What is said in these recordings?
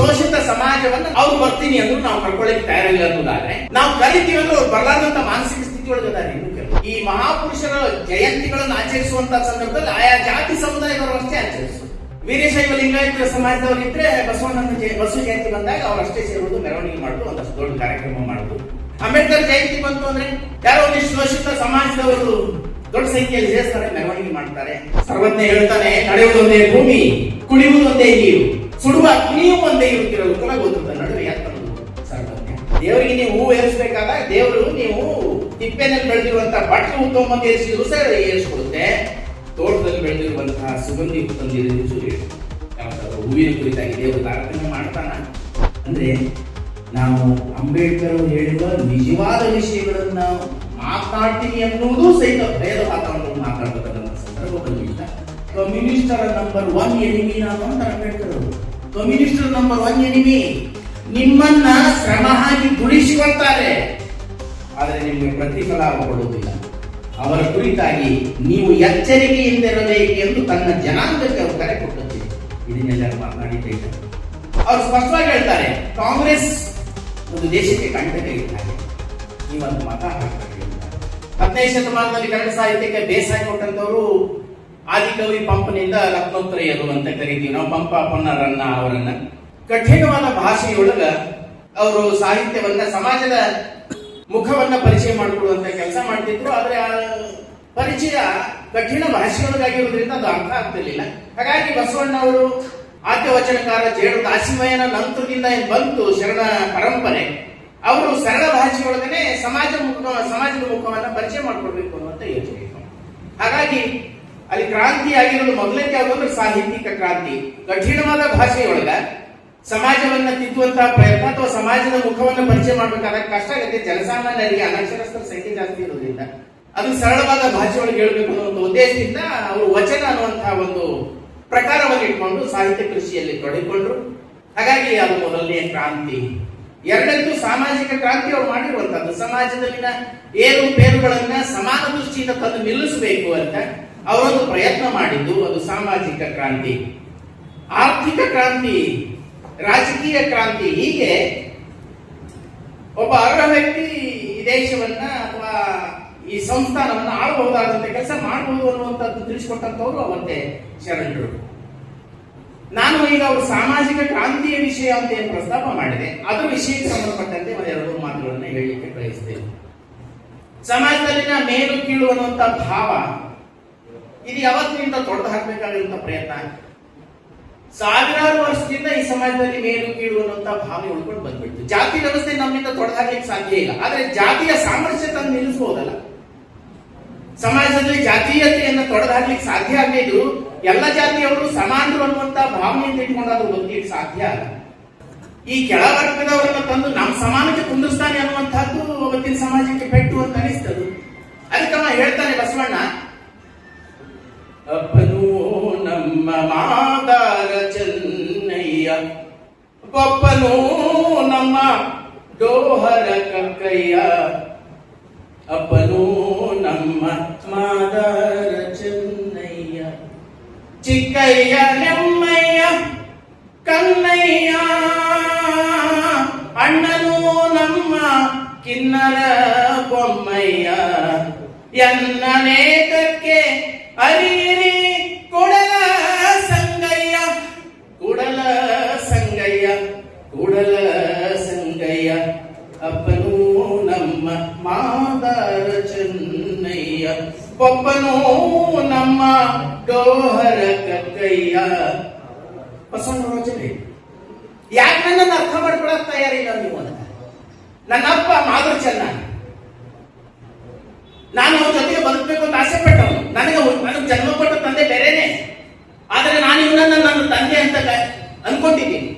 ಶೋಷಿತ ಸಮಾಜವನ್ನು ಅವ್ರು ಬರ್ತೀನಿ ಅಂದ್ರು ನಾವು ಕರ್ಕೊಳ್ಳಿಕ್ಕೆ ತಯಾರಿಲ್ಲ ಅನ್ನೋದಾದ್ರೆ, ನಾವು ಕಲಿತೀವಿ ಅಂದ್ರೆ ಅವ್ರು ಬರಲಾರ್ದಂತ ಮಾನಸಿಕ ಸ್ಥಿತಿ ಒಳಗದಾರೆ. ಈ ಮಹಾಪುರುಷರ ಜಯಂತಿಗಳನ್ನು ಆಚರಿಸುವಂತ ಸಂದರ್ಭದಲ್ಲಿ ಆಯಾ ಜಾತಿ ಸಮುದಾಯದವರು ಅಷ್ಟೇ ಆಚರಿಸುವುದು. ವೀರಶೈವ ಲಿಂಗಾಯತ ಸಮಾಜದವರಿದ್ರೆ ಬಸವ ಜಯಂತಿ ಬಂದಾಗ ಅವರಷ್ಟೇ ಸೇರುವುದು, ಮೆರವಣಿಗೆ ಮಾಡುದು, ಒಂದಷ್ಟು ದೊಡ್ಡ ಕಾರ್ಯಕ್ರಮ ಮಾಡುದು. ಅಂಬೇಡ್ಕರ್ ಜಯಂತಿ ಬಂತು ಅಂದ್ರೆ ಯಾರೋ ಒಂದಿಷ್ಟು ಶೋಷಿತ ಸಮಾಜದವರು ದೊಡ್ಡ ಸಂಖ್ಯೆಯಲ್ಲಿ ಸೇರಿಸ್ತಾರೆ, ಮೆರವಣಿಗೆ ಮಾಡ್ತಾರೆ. ಸರ್ವಜ್ಞ ಹೇಳ್ತಾನೆ, ನಡೆಯುವುದೊಂದೇ ಭೂಮಿ, ಕುಡಿಯುವುದೊಂದೇ ನೀರು, ಸುಡುವ ಅಗ್ನಿಯೂ ಒಂದೇ ಇರುತ್ತಿರೋದು ಕೂಡ ಗೊತ್ತದ ನಡುವೆ ಎತ್ತರದು. ಸರ್ವಜ್ಞ ದೇವರಿಗೆ ನೀವು ಹೂ ಏರಿಸಬೇಕಾದಾಗ ದೇವರು ನೀವು ತಿಪ್ಪೆನಲ್ಲಿ ಬೆಳೆದಿರುವಂತಹ ಬಟ್ಟೆ ಉತ್ತಮ ಏರಿಸಿದ್ರು ಸಹ ಏರಿಸಿಕೊಡುತ್ತೆ. ತೋಟದಲ್ಲಿ ಬೆಳೆದಿರುವಂತಹ ಸುಗಂಧಿ ತಂದಿರು ಹೂವಿನ ಕುರಿತಾಗಿ ದೇವರು ತಾರತಮ್ಯ ಮಾಡ್ತಾನ ಅಂದ್ರೆ, ನಾವು ಅಂಬೇಡ್ಕರ್ ಹೇಳಿರುವ ನಿಜವಾದ ವಿಷಯಗಳನ್ನ ಮಾತಾಡ್ತೀನಿ ಅನ್ನುವುದು ಸಹಿತ ಭಯದ ವಾತಾವರಣವನ್ನು ಮಾತಾಡಬೇಕನ್ನ ಸಂದರ್ಭ ಬಂದಿಲ್ಲ. ಕಮ್ಯುನಿಸ್ಟರ ನಂಬರ್ 1 ಎನಿಮಿ ನಾನು ಅಂತ ಅಂಬೇಡ್ಕರ್ ಅವರು. ಕಮ್ಯುನಿಸ್ಟರ್ ನಂಬರ್ 1 ಎನಿಮಿ. ನಿಮ್ಮನ್ನ ಶ್ರಮ ಹಾಕಿ ದುಡಿಸಿಕೊಳ್ತಾರೆ, ಆದರೆ ನಿಮಗೆ ಪ್ರತಿಫಲ ಕೊಡುವುದಿಲ್ಲ. ಅವರ ಕುರಿತಾಗಿ ನೀವು ಎಚ್ಚರಿಕೆಯಿಂದಿರಬೇಕು ಎಂದು ತನ್ನ ಜನಾಂಗಕ್ಕೆ ಅವರು ಕರೆ ಕೊಟ್ಟಿದ್ದಾರೆ. ಇದನ್ನೆಲ್ಲರೂ ಮಾತನಾಡಿದ್ದೇವೆ. ಅವರು ಸ್ಪಷ್ಟವಾಗಿ ಹೇಳ್ತಾರೆ, ಕಾಂಗ್ರೆಸ್ ಒಂದು ದೇಶಕ್ಕೆ ಕಂಟಕ ಇದ್ದಾರೆ, ನೀವೊಂದು ಮತ ಹಾಕ್ತಾರೆ. 15ನೇ ಶತಮಾನದಲ್ಲಿ ಕನ್ನಡ ಸಾಹಿತ್ಯಕ್ಕೆ ಬೇಸಾಯ ಕೊಟ್ಟಂತವರು ಆದಿಕವಿ ಪಂಪನಿಂದ ರತ್ನೋತ್ತರೆಯರು ಅಂತ ಕರಿತೀವಿ ನಾವು. ಪಂಪ ಪೊನ್ನರನ್ನ ಅವರನ್ನ ಕಠಿಣವಾದ ಭಾಷೆಯೊಳಗ ಅವರು ಸಾಹಿತ್ಯವನ್ನ, ಸಮಾಜದ ಮುಖವನ್ನ ಪರಿಚಯ ಮಾಡಿಕೊಡುವಂತ ಕೆಲಸ ಮಾಡ್ತಿದ್ರು. ಆದ್ರೆ ಆ ಪರಿಚಯ ಕಠಿಣ ಭಾಷೆಯೊಳಗಾಗಿರೋದ್ರಿಂದ ಅದು ಅರ್ಥ ಆಗ್ತಿರ್ಲಿಲ್ಲ. ಹಾಗಾಗಿ ಬಸವಣ್ಣ ಅವರು ಆದ್ಯವಚನಕಾರ ಜೇಡು ದಾಸಿಮಯ್ಯನ ನಂತರದಿಂದ ಏನ್ ಬಂತು ಶರಣ ಪರಂಪರೆ, ಅವರು ಸರಳ ಭಾಷೆಯೊಳಗನೆ ಸಮಾಜದ ಮುಖವನ್ನ ಪರಿಚಯ ಮಾಡ್ಕೊಡ್ಬೇಕು ಅನ್ನುವಂತ ಯೋಚನೆ. ಹಾಗಾಗಿ ಅಲ್ಲಿ ಕ್ರಾಂತಿ ಆಗಿರೋದು ಮೊದಲನೇ ಯಾವುದು ಸಾಹಿತ್ಯಿಕ ಕ್ರಾಂತಿ. ಕಠಿಣವಾದ ಭಾಷೆಯೊಳಗ ಸಮಾಜವನ್ನ ತಿದ್ದುವಂತಹ ಪ್ರಯತ್ನ ಅಥವಾ ಸಮಾಜದ ಮುಖವನ್ನ ಪರಿಚಯ ಮಾಡ್ಬೇಕಾದಾಗ ಕಷ್ಟ ಆಗುತ್ತೆ. ಜನಸಾಮಾನ್ಯರಿಗೆ ಅನಕ್ಷರಸ್ಥರ ಸಂಖ್ಯೆ ಜಾಸ್ತಿ ಇರೋದ್ರಿಂದ ಅದು ಸರಳವಾದ ಭಾಷೆಯೊಳಗೆ ಹೇಳ್ಬೇಕು ಅನ್ನೋ ಒಂದು ಉದ್ದೇಶದಿಂದ ಅವರು ವಚನ ಅನ್ನುವಂತಹ ಒಂದು ಪ್ರಕಾರವನ್ನು ಇಟ್ಕೊಂಡು ಸಾಹಿತ್ಯ ಕೃಷಿಯಲ್ಲಿ ತೊಡಗಿಕೊಂಡ್ರು. ಹಾಗಾಗಿ ಅದು ಮೊದಲನೇ ಕ್ರಾಂತಿ. ಎರಡನೇದು ಸಾಮಾಜಿಕ ಕ್ರಾಂತಿ ಅವರು ಮಾಡಿರುವಂತದ್ದು. ಸಮಾಜದಲ್ಲಿನ ಏರುಪೇರುಗಳನ್ನ ಸಮಾನ ದೃಷ್ಟಿಯಿಂದ ತಂದು ನಿಲ್ಲಿಸಬೇಕು ಅಂತ ಅವರೊಂದು ಪ್ರಯತ್ನ ಮಾಡಿದ್ದು, ಅದು ಸಾಮಾಜಿಕ ಕ್ರಾಂತಿ. ಆರ್ಥಿಕ ಕ್ರಾಂತಿ, ರಾಜಕೀಯ ಕ್ರಾಂತಿ, ಹೀಗೆ ಒಬ್ಬ ಅರ್ಹ ವ್ಯಕ್ತಿ ಈ ದೇಶವನ್ನ ಅಥವಾ ಈ ಸಂಸ್ಥಾನವನ್ನ ಆಳಬಹುದಾದಂತ ಕೆಲಸ ಮಾಡಬಹುದು ಅನ್ನುವಂಥದ್ದು ತಿಳಿಸಿಕೊಟ್ಟಂತವ್ರು ಅವತ್ತೇ ಶರಣರು. ನಾನು ಈಗ ಅವರು ಸಾಮಾಜಿಕ ಕ್ರಾಂತಿಯ ವಿಷಯ ಅಂತ ಏನು ಪ್ರಸ್ತಾಪ ಮಾಡಿದೆ, ಅದ್ರ ವಿಷಯಕ್ಕೆ ಸಂಬಂಧಪಟ್ಟಂತೆ ಒಂದೆರಡು ಮಾತುಗಳನ್ನ ಹೇಳಲಿಕ್ಕೆ ಬಯಸ್ತೇನೆ. ಸಮಾಜದಲ್ಲಿನ ಮೇಲು ಕೀಳು ಅನ್ನುವಂತ ಭಾವ ಇದು ಯಾವತ್ತಿನಿಂದ ತೊಡೆದು ಹಾಕಬೇಕಾಗಿರುವಂತ ಪ್ರಯತ್ನ. ಸಾವಿರಾರು ವರ್ಷದಿಂದ ಈ ಸಮಾಜದಲ್ಲಿ ಮೇಲು ಕೀಳು ಅನ್ನುವಂತ ಭಾವನೆ ಉಳ್ಕೊಂಡು ಬಂದ್ಬಿಡ್ತು. ಜಾತಿ ವ್ಯವಸ್ಥೆ ನಮ್ಮಿಂದ ತೊಡೆದು ಹಾಕಲಿಕ್ಕೆ ಸಾಧ್ಯ ಇಲ್ಲ, ಆದ್ರೆ ಜಾತಿಯ ಸಾಮರ್ಥ್ಯ ತಂದು ನಿಲ್ಲಿಸಬಹುದಲ್ಲ. ಸಮಾಜದಲ್ಲಿ ಜಾತೀಯತೆಯನ್ನು ತೊಡೆದು ಹಾಕ್ಲಿಕ್ಕೆ ಸಾಧ್ಯ ಆಗಲಿದ್ದು ಎಲ್ಲ ಜಾತಿಯವರು ಸಮಾನರು ಅನ್ನುವಂತ ಭಾವನೆಯಿಂದ ಇಟ್ಕೊಂಡಾದ್ರೂ ಬದುಕಲಿಕ್ಕೆ ಸಾಧ್ಯ ಅಲ್ಲ. ಈ ಕೆಳವರ್ಗದವರನ್ನ ತಂದು ನಮ್ಮ ಸಮಾನಕ್ಕೆ ಕುಂದಿಸ್ತಾನೆ ಅನ್ನುವಂತಹದ್ದು ಅವತ್ತಿನ ಸಮಾಜಕ್ಕೆ ಪೆಟ್ಟು ಅಂತ ಅನಿಸ್ತದು. ಅದಕ್ಕೆ ಅವ ಹೇಳ್ತಾನೆ ಬಸವಣ್ಣ, ಅಪ್ಪನೂ ನಮ್ಮ ಮಾದಾರ ಚೆನ್ನಯ್ಯ, ಪಪ್ಪನೂ ನಮ್ಮ ಡೋಹರ ಕಕ್ಕಯ್ಯ, ಅಪ್ಪನೂ ನಮ್ಮ ಮಾದಾರ ಚೆನ್ನಯ್ಯ, ಚಿಕ್ಕಯ್ಯ ನೆಮ್ಮಯ್ಯ ಕನ್ನಯ್ಯ, ಅಣ್ಣನೂ ನಮ್ಮ ಕಿನ್ನರ ಬೊಮ್ಮಯ್ಯ, ಎನ್ನನೇಕಕ್ಕೆ ಅರಿರಿ ಕೊಡಲ ಸಂಗಯ್ಯ, ಕೊಡಲ ಸಂಗಯ್ಯ, ಕೊಡಲ ಸಂಗಯ್ಯ, ಅಪ್ಪನೂ ನಮ್ಮ ಮಾದಾರ ಚೆನ್ನಯ್ಯ, ಪಪ್ಪನೂ ನಮ್ಮ ಡೋಹರ ಕಕ್ಕಯ್ಯ. ಬಸವಣ್ಣ ರಚನೆ. ಯಾಕೆ ನನ್ನನ್ನು ಅರ್ಥ ಮಾಡ್ಕೊಳಕ್ ತಯಾರಿಲ್ಲ ನೀವು ಅಂತ? ನನ್ನ ಅಪ್ಪ ಮಾಧುರ್ ಚೆನ್ನ, ನಾನು ಅವ್ರ ಜೊತೆಗೆ ಬದುಕಬೇಕು ಅಂತ ಆಸೆ ಪಟ್ಟವನು. ನನಗೆ ಜನ್ಮ ಕೊಟ್ಟ ತಂದೆ ಬೇರೆನೆ, ಆದ್ರೆ ನಾನು ಇವನನ್ನ ನನ್ನ ತಂದೆ ಅಂತ ಅನ್ಕೊಂಡಿದ್ದೀನಿ.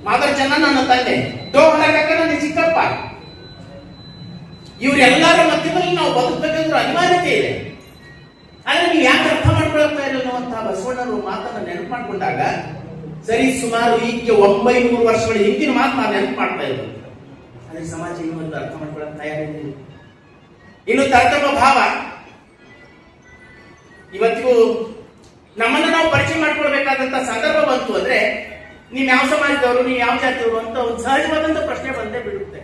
ಮಾಧುರ್ ಚೆನ್ನ ನನ್ನ ತಂದೆ, ಡೋಹರ ಕಕ್ಕ ನನ್ನ ಚಿಕ್ಕಪ್ಪ. ಇವರೆಲ್ಲರ ಮಧ್ಯದಲ್ಲಿ ನಾವು ಬದುಕಬೇಕಂದ್ರೆ ಅನಿವಾರ್ಯತೆ ಇದೆ. ಆದ್ರೆ ನೀವು ಯಾಕೆ ಅರ್ಥ ಮಾಡ್ಕೊಳ್ತಾ ಇಲ್ಲ ಅನ್ನುವಂತಹ ಬಸವಣ್ಣರು ಮಾತನ್ನ ನೆನಪು ಮಾಡ್ಕೊಂಡಾಗ ಸರಿ ಸುಮಾರು ಈಗ 900 ವರ್ಷಗಳ ಹಿಂದಿನ ಮಾತು ನಾವು ನೆನಪು ಮಾಡ್ತಾ ಇರೋದು. ಅದೇ ಸಮಾಜ ಇನ್ನೊಂದು ಅರ್ಥ ಮಾಡ್ಕೊಳ್ಳೋಕೆ ತಯಾರಿಲ್ಲ. ಇನ್ನು ತಾರತಮ್ಯ ಭಾವ ಇವತ್ತಿಗೂ ನಮ್ಮನ್ನು ನಾವು ಪರಿಚಯ ಮಾಡ್ಕೊಳ್ಬೇಕಾದಂತ ಸಂದರ್ಭ ಬಂತು ಅಂದ್ರೆ ನೀವು ಯಾವ ಸಮಾಜದವರು, ನೀವು ಯಾವ ಜಾತಿಯವರು ಅಂತ ಒಂದು ಸಹಜವಾದಂತ ಪ್ರಶ್ನೆ ಬಂದೇ ಬಿಡುತ್ತೆ.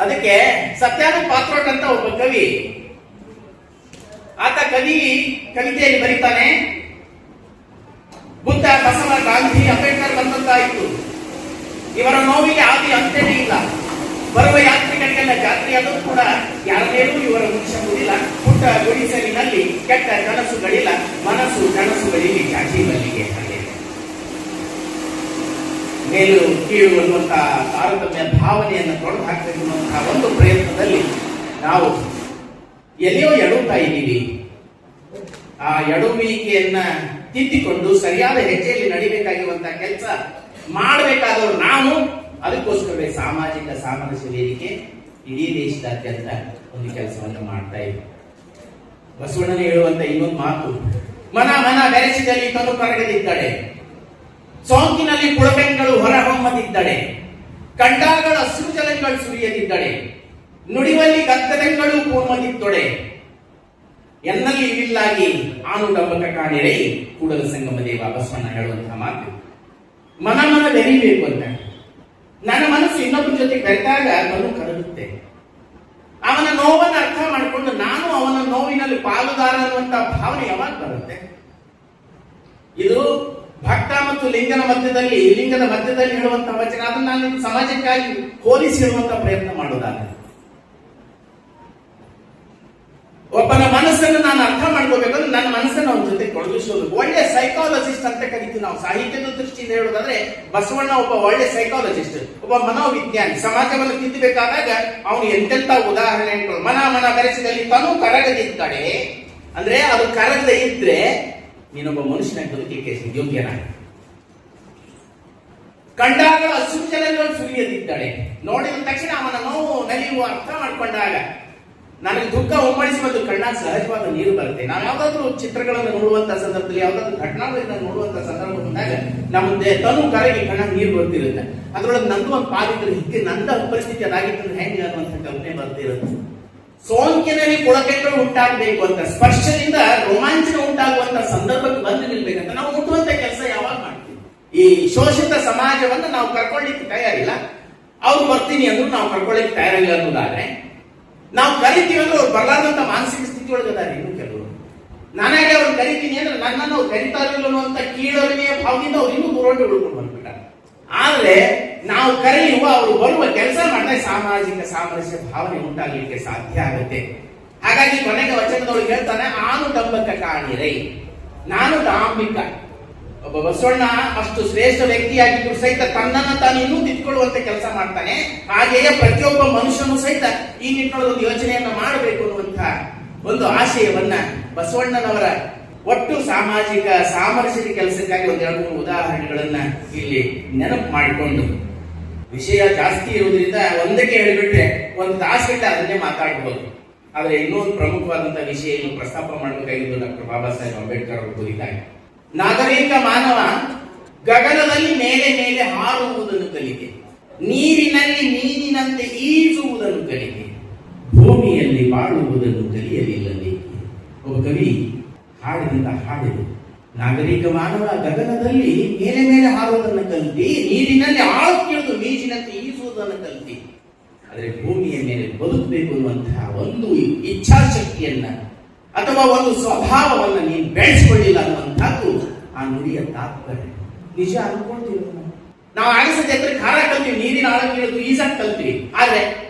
ಅದಕ್ಕೆ ಸತ್ಯಾನಂದ ಪಾತ್ರೋಟ್ ಅಂತ ಒಬ್ಬ ಕವಿ, ಆತ ಕವಿತೆಯಲ್ಲಿ ಬರೀತಾನೆ, ಬುದ್ಧ, ಬಸವ, ಗಾಂಧಿ, ಅಂಬೇಡ್ಕರ್ ಬಂದಂತಾಯಿತು, ಇವರ ನೋವಿಗೆ ಆದಿ ಅಂತ್ಯನೇ ಇಲ್ಲ. ಬರುವ ಯಾತ್ರಿಕರಿಗೆಲ್ಲ ಜಾತ್ರೆಯಾದರೂ ಕೂಡ ಯಾರ ಮೇಲೂ ಇವರ ಮುಗಿಸುವುದಿಲ್ಲ. ಪುಟ್ಟ ಗುಡಿಸಲಿನಲ್ಲಿ ಕೆಟ್ಟ ಕನಸುಗಳಿಲ್ಲ, ಮನಸ್ಸು ಕನಸುಗಳಲ್ಲಿ ಚಾಚಿ ಮಲ್ಲಿಗೆ ಹಾಗೆ. ಮೇಲು ಕೀಳು ಅನ್ನುವಂತಹ ತಾರತಮ್ಯ ಭಾವನೆಯನ್ನು ತೊಡೆದು ಹಾಕಬೇಕು ಅನ್ನುವಂತಹ ಒಂದು ಪ್ರಯತ್ನದಲ್ಲಿ ನಾವು ಎಲ್ಲಿಯೋ ಎಡುತ್ತಾ ಇದ್ದೀವಿ. ಆ ಎಡುವಿಕೆಯನ್ನ ತಿದ್ದಿಕೊಂಡು ಸರಿಯಾದ ಹೆಜ್ಜೆಯಲ್ಲಿ ನಡಿಬೇಕಾಗಿರುವಂತಹ ಕೆಲಸ ಮಾಡಬೇಕಾದವರು ನಾವು. ಅದಕ್ಕೋಸ್ಕರವೇ ಸಾಮಾಜಿಕ ಸಾಮರಸ್ಯ ವೇದಿಕೆ ಇಡೀ ದೇಶದಾದ್ಯಂತ ಒಂದು ಕೆಲಸವನ್ನು ಮಾಡ್ತಾ ಇದೆ. ಬಸವಣ್ಣನ ಹೇಳುವಂತ ಇನ್ನೊಂದು ಮಾತು, ಮನ ಮನ ಬೆರೆಸಿದಲ್ಲಿ ತನು ಕರಗದಿದ್ದಡೆ, ಸೋಂಕಿನಲ್ಲಿ ಪುಳಬೆಂಗಳು ಹೊರಹೊಮ್ಮದಿದ್ದಡೆ, ಕಂಡಾಗಳ ಅಶ್ರುಜಲಗಳು ಸುರಿಯದಿದ್ದಡೆ, ನುಡಿವಲ್ಲಿ ಗದ್ದಲೆಗಳು ಕೂರ್ಮದಿದ್ದೊಡೆ, ಎನ್ನಲ್ಲಿ ಇವಿಲ್ಲಾಗಿ ಆನುಡಂಬಕ ಕಾಣಿರೈ ಕೂಡಲ ಸಂಗಮ ದೇವ ಬಸವಣ್ಣ ಹೇಳುವಂತಹ ಮಾತು. ಮನ ಮನ ಬೆರೀಬೇಕು ಅಂತ. ನನ್ನ ಮನಸ್ಸು ಇನ್ನೊಬ್ಬರ ಜೊತೆ ಬೆರೆತಾಗ ಮನು ಕರಗುತ್ತೆ. ಅವನ ನೋವನ್ನು ಅರ್ಥ ಮಾಡಿಕೊಂಡು ನಾನು ಅವನ ನೋವಿನಲ್ಲಿ ಪಾಲುದಾರ ಅನ್ನುವಂತಹ ಭಾವನೆ ಯಾವಾಗ ಬರುತ್ತೆ? ಇದು ಭಕ್ತ ಮತ್ತು ಲಿಂಗದ ಮಧ್ಯದಲ್ಲಿ ಹೇಳುವಂತಹ ವಚನ. ಅದನ್ನು ನಾನು ಸಮಾಜಕ್ಕಾಗಿ ಹೋಲಿಸಿ ಹೇಳುವಂತಹ ಪ್ರಯತ್ನ ಮಾಡೋದಾದ್ರೆ, ಒಬ್ಬನ ಮನಸ್ಸನ್ನು ನಾನು ಅರ್ಥ ಮಾಡ್ಕೋಬೇಕಂದ್ರೆ ನನ್ನ ಮನಸ್ಸನ್ನು ಅವನ ಜೊತೆ ತೊಡಗಿಸೋದು. ಒಳ್ಳೆ ಸೈಕಾಲಜಿಸ್ಟ್ ಅಂತ ಕರಿತೀವಿ ನಾವು. ಸಾಹಿತ್ಯದ ದೃಷ್ಟಿಯಿಂದ ಹೇಳೋದಾದ್ರೆ ಬಸವಣ್ಣ ಒಬ್ಬ ಒಳ್ಳೆ ಸೈಕಾಲಜಿಸ್ಟ್, ಒಬ್ಬ ಮನೋವಿಜ್ಞಾನಿ. ಸಮಾಜವನ್ನು ತಿದ್ದಬೇಕಾದಾಗ ಅವನು ಎಂತೆಂತ ಉದಾಹರಣೆಗಳು. ಮನ ಮನ ಬೆರೆಸಿದಲ್ಲಿ ತನು ಕರಗದಿದ್ದಡೆ ಅಂದ್ರೆ ಅದು ಕರಗದೆ ಇದ್ರೆ ನೀನೊಬ್ಬ ಮನುಷ್ಯನ ಬದುಕಿಗೆ ಯೋಗ್ಯನಾಗ. ಕಂಡಾಗ ಅಶ್ರುಜಲಗಳು ಸುರಿಯದಿದ್ದಡೆ, ನೋಡಿದ ತಕ್ಷಣ ಅವನ ನೋವು ನಲಿಯುವ ಅರ್ಥ ಮಾಡ್ಕೊಂಡಾಗ ನನಗೆ ದುಃಖ ಉಮ್ಮಳಿಸಿ ಮತ್ತು ಕಣ್ಣಾಗ ಸಹಜವಾದ ನೀರು ಬರುತ್ತೆ. ನಾವು ಯಾವ್ದಾದ್ರು ಚಿತ್ರಗಳನ್ನು ನೋಡುವಂತಹ ಸಂದರ್ಭದಲ್ಲಿ, ಯಾವ್ದಾದ್ರು ಘಟನಾವಳಿಗಳನ್ನು ನೋಡುವಂತಹ ಸಂದರ್ಭ ಬಂದಾಗ ನಮ್ಮ ತನು ಕರಗಿ ಕಣ್ಣಾಗ ನೀರು ಬರ್ತಿರುತ್ತೆ. ಅದ್ರೊಳಗೆ ನಂದು ಒಂದು ಪಾಲಿದ್ರೆ ಹಿಂಗೆ ನಂದ ಪರಿಸ್ಥಿತಿ ಅದಾಗಿತ್ತು ಹೆಂಗೆ ಅನ್ನುವಂಥ ಕಲ್ಪನೆ ಬರ್ತಿರುತ್ತೆ. ಸೋಂಕಿನಲ್ಲಿ ಪುಳಕೆಗಳು ಉಂಟಾಗಬೇಕು ಅಂತ, ಸ್ಪರ್ಶದಿಂದ ರೋಮಾಂಚನ ಉಂಟಾಗುವಂತ ಸಂದರ್ಭಕ್ಕೆ ಬಂದು ನಿಲ್ಬೇಕಂತ ನಾವು ಮುಟ್ಟುವಂತ ಕೆಲಸ ಯಾವಾಗ ಮಾಡ್ತೀವಿ? ಈ ಶೋಷಿತ ಸಮಾಜವನ್ನು ನಾವು ಕರ್ಕೊಳ್ಳಿಕ್ಕೆ ತಯಾರಿಲ್ಲ. ಅವ್ರು ಬರ್ತೀನಿ ಅಂದ್ರು ನಾವು ಕರ್ಕೊಳ್ಳಿಕ್ಕೆ ತಯಾರಿಲ್ಲ ಅನ್ನೋದಾದ್ರೆ, ನಾವು ಕರಿತೀವಿ ಅಂದ್ರೆ ಅವ್ರು ಬರಲಾರ್ದಂತ ಮಾನಸಿಕ ಸ್ಥಿತಿ ಒಳಗದಾರೆ. ಇನ್ನು ಕೆಲವರು ನಾನಾಗೆ ಅವ್ರು ಕರಿತೀನಿ ಅಂದ್ರೆ ನನ್ನನ್ನು ಅವ್ರು ಕರಿತಾರಿಲ್ಲ ಅನ್ನುವಂತ ಕೀಳರಿಮೆಯ ಭಾವದಿಂದ ಅವ್ರು ಇನ್ನೂ ದೂರ ಉಳ್ಕೊಂಡು ಬಂದ್ಬಿಟ್ಟಾರೆ. ಆದ್ರೆ ನಾವು ಕರೆಯುವ, ಅವರು ಬರುವ ಕೆಲಸ ಮಾಡಿದ್ರೆ ಸಾಮಾಜಿಕ ಸಾಮರಸ್ಯ ಭಾವನೆ ಉಂಟಾಗಲಿಕ್ಕೆ ಸಾಧ್ಯ ಆಗುತ್ತೆ. ಹಾಗಾಗಿ ಕೊನೆಗೆ ವಚನದೊಳಗೆ ಹೇಳ್ತಾನೆ, ಆನುಡಂಬಕ ಕಾಣಿರೈ, ನಾನು ಡಾಂಬಿಕ. ಒಬ್ಬ ಬಸವಣ್ಣ ಅಷ್ಟು ಶ್ರೇಷ್ಠ ವ್ಯಕ್ತಿಯಾಗಿದ್ರು ಸಹಿತ ತನ್ನನ್ನು ತಾನು ಇನ್ನೂ ತಿದ್ಕೊಳ್ಳುವಂತ ಕೆಲಸ ಮಾಡ್ತಾನೆ. ಹಾಗೆಯೇ ಪ್ರತಿಯೊಬ್ಬ ಮನುಷ್ಯನು ಸಹಿತ ಈ ನಿಟ್ಟಿನೊಳಗೆ ಒಂದು ಯೋಚನೆಯನ್ನ ಮಾಡಬೇಕು ಅನ್ನುವಂತಹ ಒಂದು ಆಶಯವನ್ನ ಬಸವಣ್ಣನವರ ಒಟ್ಟು ಸಾಮಾಜಿಕ ಸಾಮರಸ್ಯದ ಕೆಲಸಕ್ಕಾಗಿ ಒಂದೆರಡು ಮೂರು ಉದಾಹರಣೆಗಳನ್ನ ಇಲ್ಲಿ ನೆನಪು ಮಾಡಿಕೊಂಡು, ವಿಷಯ ಜಾಸ್ತಿ ಇರುವುದರಿಂದ ಒಂದಕ್ಕೆ ಹೇಳಿಬಿಟ್ರೆ ಒಂದು ತಾಸುಗಟ್ಟಲೆ ಅದನ್ನೇ ಮಾತಾಡಬಹುದು. ಆದ್ರೆ ಇನ್ನೊಂದು ಪ್ರಮುಖವಾದಂತಹ ವಿಷಯ ಇಲ್ಲಿ ಪ್ರಸ್ತಾಪ ಮಾಡಬೇಕಾಗಿದ್ದು ಡಾಕ್ಟರ್ ಬಾಬಾ ಸಾಹೇಬ್ ಅಂಬೇಡ್ಕರ್ ಅವರು ಬರೀತಾರೆ, ನಾಗರಿಕ ಮಾನವ ಗಗನದಲ್ಲಿ ಮೇಲೆ ಮೇಲೆ ಹಾರುವುದನ್ನು ಕಲಿಕೆ, ನೀರಿನಲ್ಲಿ ಮೀನಿನಂತೆ ಈಜುವುದನ್ನು ಕಲಿಕೆ, ಭೂಮಿಯಲ್ಲಿ ಬಾಳುವುದನ್ನು ಕಲಿಯಲಿಲ್ಲದೆ. ಒಬ್ಬ ಕವಿ ಹಾಡಿನಿಂದ ಹಾಡಿದು, ನಾಗರಿಕ ಮಾನವ ಗಗನದಲ್ಲಿ ಮೇಲೆ ಮೇಲೆ ಹಾರುವುದನ್ನು ಕಲಿತಿ, ನೀರಿನಲ್ಲಿ ಆಳಕ್ಕಿಳಿದು ಮೀನಿನಂತೆ ಈಜುವುದನ್ನು ಕಲಿತಿ, ಆದರೆ ಭೂಮಿಯ ಮೇಲೆ ಬದುಕಬೇಕು ಅನ್ನುವಂತಹ ಒಂದು ಇಚ್ಛಾಶಕ್ತಿಯನ್ನ ಅಥವಾ ಒಂದು ಸ್ವಭಾವವನ್ನು ನೀನು ಬೆಳೆಸಿಕೊಳ್ಳಿಲ್ಲ ಅನ್ನುವಂಥದ್ದು ಆ ನುಡಿಯ ತಾತ್ಪರ್ಯ. ನಿಜ ಅನ್ಕೊಳ್ತೀವಿ ನಾವು. ಆಡಿಸ ಜಾತ್ರೆ ಖಾರ ಕಲ್ತೀವಿ, ನೀರಿನ ಆಳಕ್ಕಿಳಿದು ಈಜಾಕ್ ಕಲ್ತೀವಿ, ಆದ್ರೆ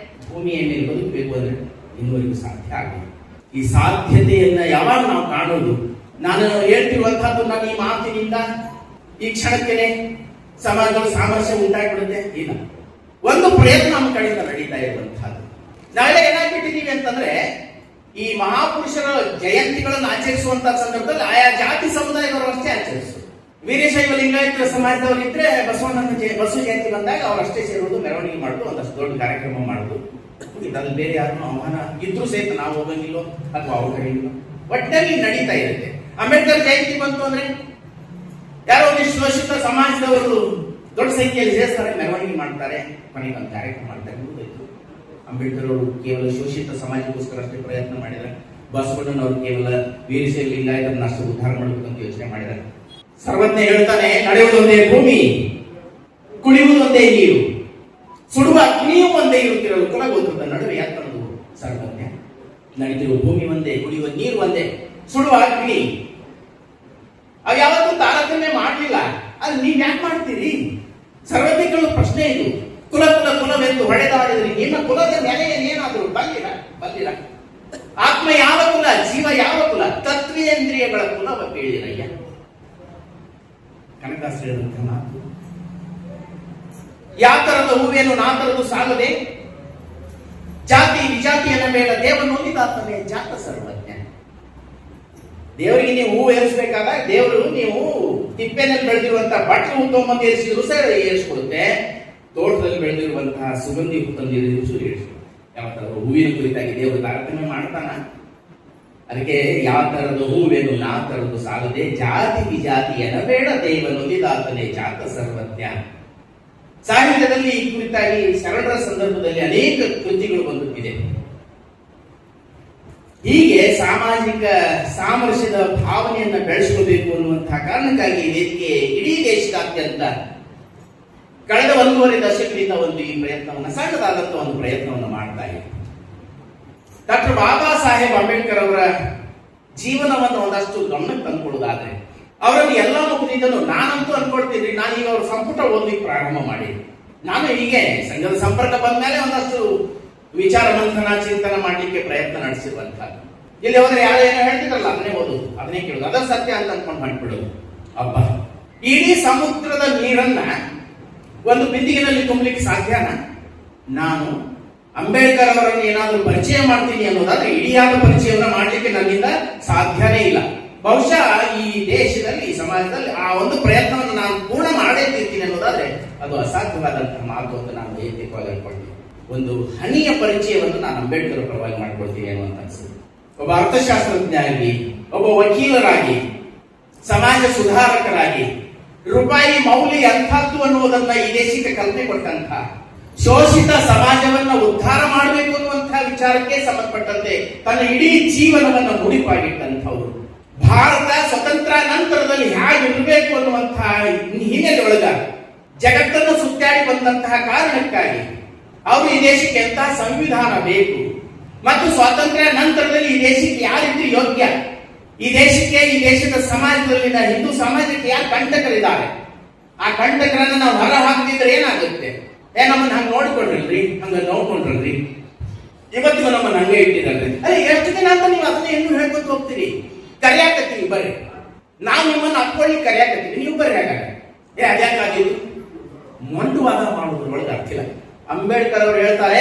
ಭೂಮಿಯ ಮೇಲೆ ಬದುಕಬೇಕು ಅಂದ್ರೆ ಇನ್ನುವರೆಗೂ ಸಾಧ್ಯ ಆಗಲ್ಲ. ಈ ಸಾಧ್ಯತೆಯನ್ನ ಯಾವಾಗ ನಾವು ಕಾಣೋದು? ನಾನು ಹೇಳ್ತಿರುವಂತಹದ್ದು ನಾನು ಈ ಮಾತಿನಿಂದ ಈ ಕ್ಷಣಕ್ಕೆ ಸಮಾಜದಲ್ಲಿ ಸಾಮರಸ್ಯ ಉಂಟಾಗ್ಬಿಡುತ್ತೆ ಇಲ್ಲ, ಒಂದು ಪ್ರಯತ್ನ ನಮ್ಮ ಕಡೆಯಿಂದ ನಡೀತಾ ಇರುವಂತಹದ್ದು. ನಾವೆಲ್ಲ ಏನಾಗ್ಬಿಟ್ಟಿದ್ದೀವಿ ಅಂತಂದ್ರೆ, ಈ ಮಹಾಪುರುಷರ ಜಯಂತಿಗಳನ್ನು ಆಚರಿಸುವಂತಹ ಸಂದರ್ಭದಲ್ಲಿ ಆಯಾ ಜಾತಿ ಸಮುದಾಯದವರು ಅಷ್ಟೇ ಆಚರಿಸುವುದು. ವೀರಶೈವ ಲಿಂಗಾಯತ ಸಮಾಜದವರು ಇದ್ರೆ ಬಸವ ಜಯಂತಿ ಬಂದಾಗ ಅವರಷ್ಟೇ ಸೇರುವುದು, ಮೆರವಣಿಗೆ ಮಾಡುದು, ಒಂದಷ್ಟು ದೊಡ್ಡ ಕಾರ್ಯಕ್ರಮ ಮಾಡುದು. ಅದ್ರಲ್ಲಿ ಬೇರೆ ಯಾರು ಆಹ್ವಾನ ಇದ್ರೂ ಸಹಿತ ನಾವು ಹೋಗಂಗಿಲ್ಲೋ ಅಥವಾ ಅವ್ರ ಕಡೆಯಿಲ್ಲೋ, ಒಟ್ಟಲ್ಲಿ ನಡೀತಾ ಇರುತ್ತೆ. ಅಂಬೇಡ್ಕರ್ ಜಯಂತಿ ಬಂತು ಅಂದ್ರೆ ಯಾರೋ ಒಂದಿಷ್ಟು ಶೋಷಿತ ಸಮಾಜದವರು ದೊಡ್ಡ ಸಂಖ್ಯೆಯಲ್ಲಿ ಸೇರಿಸ್ತಾರೆ, ಮೆರವಣಿಗೆ ಮಾಡ್ತಾರೆ, ಕೊನೆಗೆ ಒಂದು ಕಾರ್ಯಕ್ರಮ ಮಾಡ್ತಾರೆ. ಅಂಬೇಡ್ಕರ್ ಅವರು ಕೇವಲ ಶೋಷಿತ ಸಮಾಜಕ್ಕೋಸ್ಕರ ಅಷ್ಟೇ ಪ್ರಯತ್ನ ಮಾಡಿದ್ದಾರೆ. ಬಸವಣ್ಣನವರು ಕೇವಲ ವೀರಶೈವ ಲಿಂಗಾಯತರನ್ನ ಅಷ್ಟು ಉದ್ಧಾರ ಮಾಡಬೇಕು ಅಂತ ಯೋಚನೆ ಮಾಡಿದ್ದಾರೆ. ಸರ್ವಜ್ಞ ಹೇಳ್ತಾನೆ, ನಡೆಯುವುದೊಂದೇ ಭೂಮಿ, ಕುಡಿಯುವುದೊಂದೇ ನೀರು, ಸುಡುವ ಅಗ್ನಿಯೂ ಒಂದೇ ಇರುತ್ತಿರಲು ಕುಲಗೋತ್ರದ ನಡುವೆ ಯಾತನದು ಸರ್ವಜ್ಞ. ನಡೀತಿರುವ ಭೂಮಿ ಒಂದೇ, ಕುಡಿಯುವ ನೀರು ಒಂದೇ, ಸುಡುವ ಅಗ್ನಿ. ಅವು ಯಾವತ್ತೂ ತಾರತಮ್ಯ ಮಾಡಲಿಲ್ಲ. ಅದು ನೀವ್ ಯಾಕೆ ಮಾಡ್ತೀರಿ? ಸರ್ವಜ್ಞ ಕೇಳುವ ಪ್ರಶ್ನೆ ಇದು. ಕುಲ ಕುಲ ಕುಲವೆಂದು ಹೊಡೆದಾಡಿದ್ರಿ, ನಿಮ್ಮ ಕುಲದ ನೆಲೆ ಏನಾದ್ರು ಬಲ್ಲಿರ ಬಲ್ಲಿರ? ಆತ್ಮ ಯಾವ ಕುಲ, ಜೀವ ಯಾವ ಕುಲ, ತತ್ವೇಂದ್ರಿಯಗಳ ಕುಲವ ಕೇಳಿರಯ್ಯ. ಕನಕದಾಸ ಹೇಳಿದಂತ ಮಾತು. ಯಾತರದ ಹೂವೇನು ನಾತರದು ಸಾಲದೆ, ಜಾತಿ ವಿಜಾತಿಯನ್ನ ಬೇಡ ದೇವನೊಂದಿದಾತನೇ ಜಾತ ಸರ್ವಜ್ಞ. ದೇವರಿಗೆ ನೀವು ಹೂ ಏರಿಸಬೇಕಾದಾಗ ದೇವರು ನೀವು ತಿಪ್ಪೆನಲ್ಲಿ ಬೆಳೆದಿರುವಂತಹ ಬಟ್ಟಲು ಹೂ ತಗೊಂಬಂದು ಏರಿಸಿದ್ರು ಸಹ ಏರಿಸ್ಕೊಡುತ್ತೆ. ತೋಟದಲ್ಲಿ ಬೆಳೆದಿರುವಂತಹ ಸುಗಂಧಿ ಹೂ ತಂದು ಏರಿಸ್ಕೊಡುತ್ತೆ. ಯಾವ ತರದ ಹೂವಿನ ಕುರಿತಾಗಿ ದೇವರು ತಾರತಮ್ಯ ಮಾಡ್ತಾನ? ಅದಕ್ಕೆ ಯಾವ ತರದ ಹೂವೇನು ನಾ ತರದು ಸಾಲದೆ, ಜಾತಿ ವಿಜಾತಿಯನ್ನ ಬೇಡ ದೇವನೊಂದಿದಾತನೇ ಜಾತ ಸರ್ವಜ್ಞ. ಸಾಹಿತ್ಯದಲ್ಲಿ ಈ ಕುರಿತಾಗಿ ಶರಣರ ಸಂದರ್ಭದಲ್ಲಿ ಅನೇಕ ಕೃತಿಗಳು ಬಂದುತ್ತಿದೆ. ಹೀಗೆ ಸಾಮಾಜಿಕ ಸಾಮರಸ್ಯದ ಭಾವನೆಯನ್ನ ಬೆಳೆಸಿಕೊಳ್ಳಬೇಕು ಅನ್ನುವಂತಹ ಕಾರಣಕ್ಕಾಗಿ ವೇದಿಕೆ ಇಡೀ ದೇಶದಾದ್ಯಂತ ಕಳೆದ 1.5 ದಶಕದಿಂದ ಈ ಪ್ರಯತ್ನವನ್ನು, ಸಣ್ಣದಾದಂತಹ ಒಂದು ಪ್ರಯತ್ನವನ್ನು ಮಾಡ್ತಾ ಇದೆ. ಡಾಕ್ಟರ್ ಬಾಬಾ ಸಾಹೇಬ್ ಅಂಬೇಡ್ಕರ್ ಅವರ ಜೀವನವನ್ನು ಒಂದಷ್ಟು ಗಮನಕ್ಕೆ ತಂದುಕೊಳ್ಳುವುದಾದ್ರೆ, ಅವರನ್ನು ಎಲ್ಲ ಮುಗಿದಿದ್ದನು ನಾನಂತೂ ಅನ್ಕೊಳ್ತೀನಿ. ನಾನು ಈಗ ಅವ್ರ ಸಂಪುಟ ಓದಲಿಕ್ಕೆ ಪ್ರಾರಂಭ ಮಾಡಿ, ನಾನು ಹೀಗೆ ಸಂಘದ ಸಂಪರ್ಕ ಬಂದ ಮೇಲೆ ಒಂದಷ್ಟು ವಿಚಾರ ಮಂಥನ ಚಿಂತನೆ ಮಾಡಲಿಕ್ಕೆ ಪ್ರಯತ್ನ ನಡೆಸಿರುವಂತ. ಇಲ್ಲಿ ಹೋದ್ರೆ ಯಾರೋ ಏನೋ ಹೇಳ್ತಿದ್ರಲ್ಲ, ಅದನ್ನೇ ಓದುದು, ಅದನ್ನೇ ಕೇಳುದು, ಅದರ ಸತ್ಯ ಅಂತ ಅನ್ಕೊಂಡು ಮಾಡ್ಬಿಡೋದು. ಅಬ್ಬ, ಇಡೀ ಸಮುದ್ರದ ನೀರನ್ನ ಒಂದು ಬಿಂದಿಗೆನಲ್ಲಿ ತುಂಬಲಿಕ್ಕೆ ಸಾಧ್ಯನಾ? ನಾನು ಅಂಬೇಡ್ಕರ್ ಅವರನ್ನು ಏನಾದರೂ ಪರಿಚಯ ಮಾಡ್ತೀನಿ ಅನ್ನೋದಾದ್ರೆ ಇಡಿಯಾದ ಪರಿಚಯವನ್ನ ಮಾಡಲಿಕ್ಕೆ ನನ್ನಿಂದ ಸಾಧ್ಯನೇ ಇಲ್ಲ. ಬಹುಶಃ ಈ ದೇಶದಲ್ಲಿ, ಈ ಸಮಾಜದಲ್ಲಿ ಆ ಒಂದು ಪ್ರಯತ್ನವನ್ನು ನಾನು ಪೂರ್ಣ ಮಾಡೇ ತೀರ್ತೀನಿ ಅನ್ನೋದಾದ್ರೆ ಅದು ಅಸಾಧ್ಯವಾದಂತಹ ಮಾತು ಅಂತ ನಾನು ವೈಯಕ್ತಿಕವಾಗಿ ಅನ್ಕೊಳ್ತೀನಿ. ಒಂದು ಹನಿಯ ಪರಿಚಯವನ್ನು ನಾನು ಅಂಬೇಡ್ಕರ್ ಪರವಾಗಿ ಮಾಡ್ಕೊಳ್ತೀನಿ ಅನ್ನುವಂತ ಅನ್ಸುತ್ತೆ. ಒಬ್ಬ ಅರ್ಥಶಾಸ್ತ್ರಜ್ಞ ಆಗಿ, ಒಬ್ಬ ವಕೀಲರಾಗಿ, ಸಮಾಜ ಸುಧಾರಕರಾಗಿ, ರೂಪಾಯಿ ಮೌಲ್ಯ ಎಂಥದ್ದು ಅನ್ನುವುದನ್ನ ಈ ದೇಶಕ್ಕೆ ಕಲ್ಪನೆ ಕೊಟ್ಟಂತ, ಶೋಷಿತ ಸಮಾಜವನ್ನ ಉದ್ಧಾರ ಮಾಡಬೇಕು ಅನ್ನುವಂತಹ ವಿಚಾರಕ್ಕೆ ಸಂಬಂಧಪಟ್ಟಂತೆ ತನ್ನ ಇಡೀ ಜೀವನವನ್ನು ಮುಡಿಪಾಗಿಟ್ಟಂಥವ್ರು, ಭಾರತ ಸ್ವತಂತ್ರ ನಂತರದಲ್ಲಿ ಹೇಗಿರಬೇಕು ಅನ್ನುವಂತಹ ಹಿನ್ನೆಲೆಯೊಳಗ ಜಗತ್ತನ್ನು ಸುತ್ತಾಡಿ ಬಂದಂತಹ ಕಾರಣಕ್ಕಾಗಿ ಅವರು ಈ ದೇಶಕ್ಕೆ ಎಂತಹ ಸಂವಿಧಾನ ಬೇಕು ಮತ್ತು ಸ್ವಾತಂತ್ರ್ಯ ನಂತರದಲ್ಲಿ ಈ ದೇಶಕ್ಕೆ ಯಾರಿದ್ದು ಯೋಗ್ಯ, ಈ ದೇಶಕ್ಕೆ, ಈ ದೇಶದ ಸಮಾಜದಲ್ಲಿನ ಹಿಂದೂ ಸಮಾಜಕ್ಕೆ ಯಾರು ಕಂಟಕರಿದ್ದಾರೆ, ಆ ಕಂಟಕರನ್ನ ನಾವು ಹೊರ ಹಾಕದಿದ್ರೆ ಏನಾಗುತ್ತೆ? ನಮ್ಮನ್ನ ಹಂಗ ನೋಡ್ಕೊಂಡ್ರಲ್ರಿ, ಹಂಗ ನೋಡ್ಕೊಂಡ್ರಲ್ರಿ, ಇವತ್ತಿಗೂ ನಮ್ಮನ್ನ ಹಂಗೆ ಇಟ್ಟಿರಲ್ರಿ. ಅದೇ ಎಷ್ಟು ದಿನ ಅಂತ ನೀವು ಅದನ್ನ ಏನು ಹೇಳ್ಕೊತ ಹೋಗ್ತೀರಿ? ಕರೆಯಾಕತ್ತೀವಿ ಬರ್ರಿ, ನಾವು ನಿಮ್ಮನ್ನು ಅಪ್ಕೊಳ್ಳಿ ಕರೆಯಾಕತ್ತೀವಿ, ನೀವು ಬರ್ರಿ. ಹಾಗಾದ್ರೆ ಅದ್ಯಾಕಾಗಿದ್ದು ಮೊಂಡುವಾದ ಮಾಡುವುದ್ರೊಳಗೆ ಅರ್ಥಿಲ್ಲ. ಅಂಬೇಡ್ಕರ್ ಅವರು ಹೇಳ್ತಾರೆ,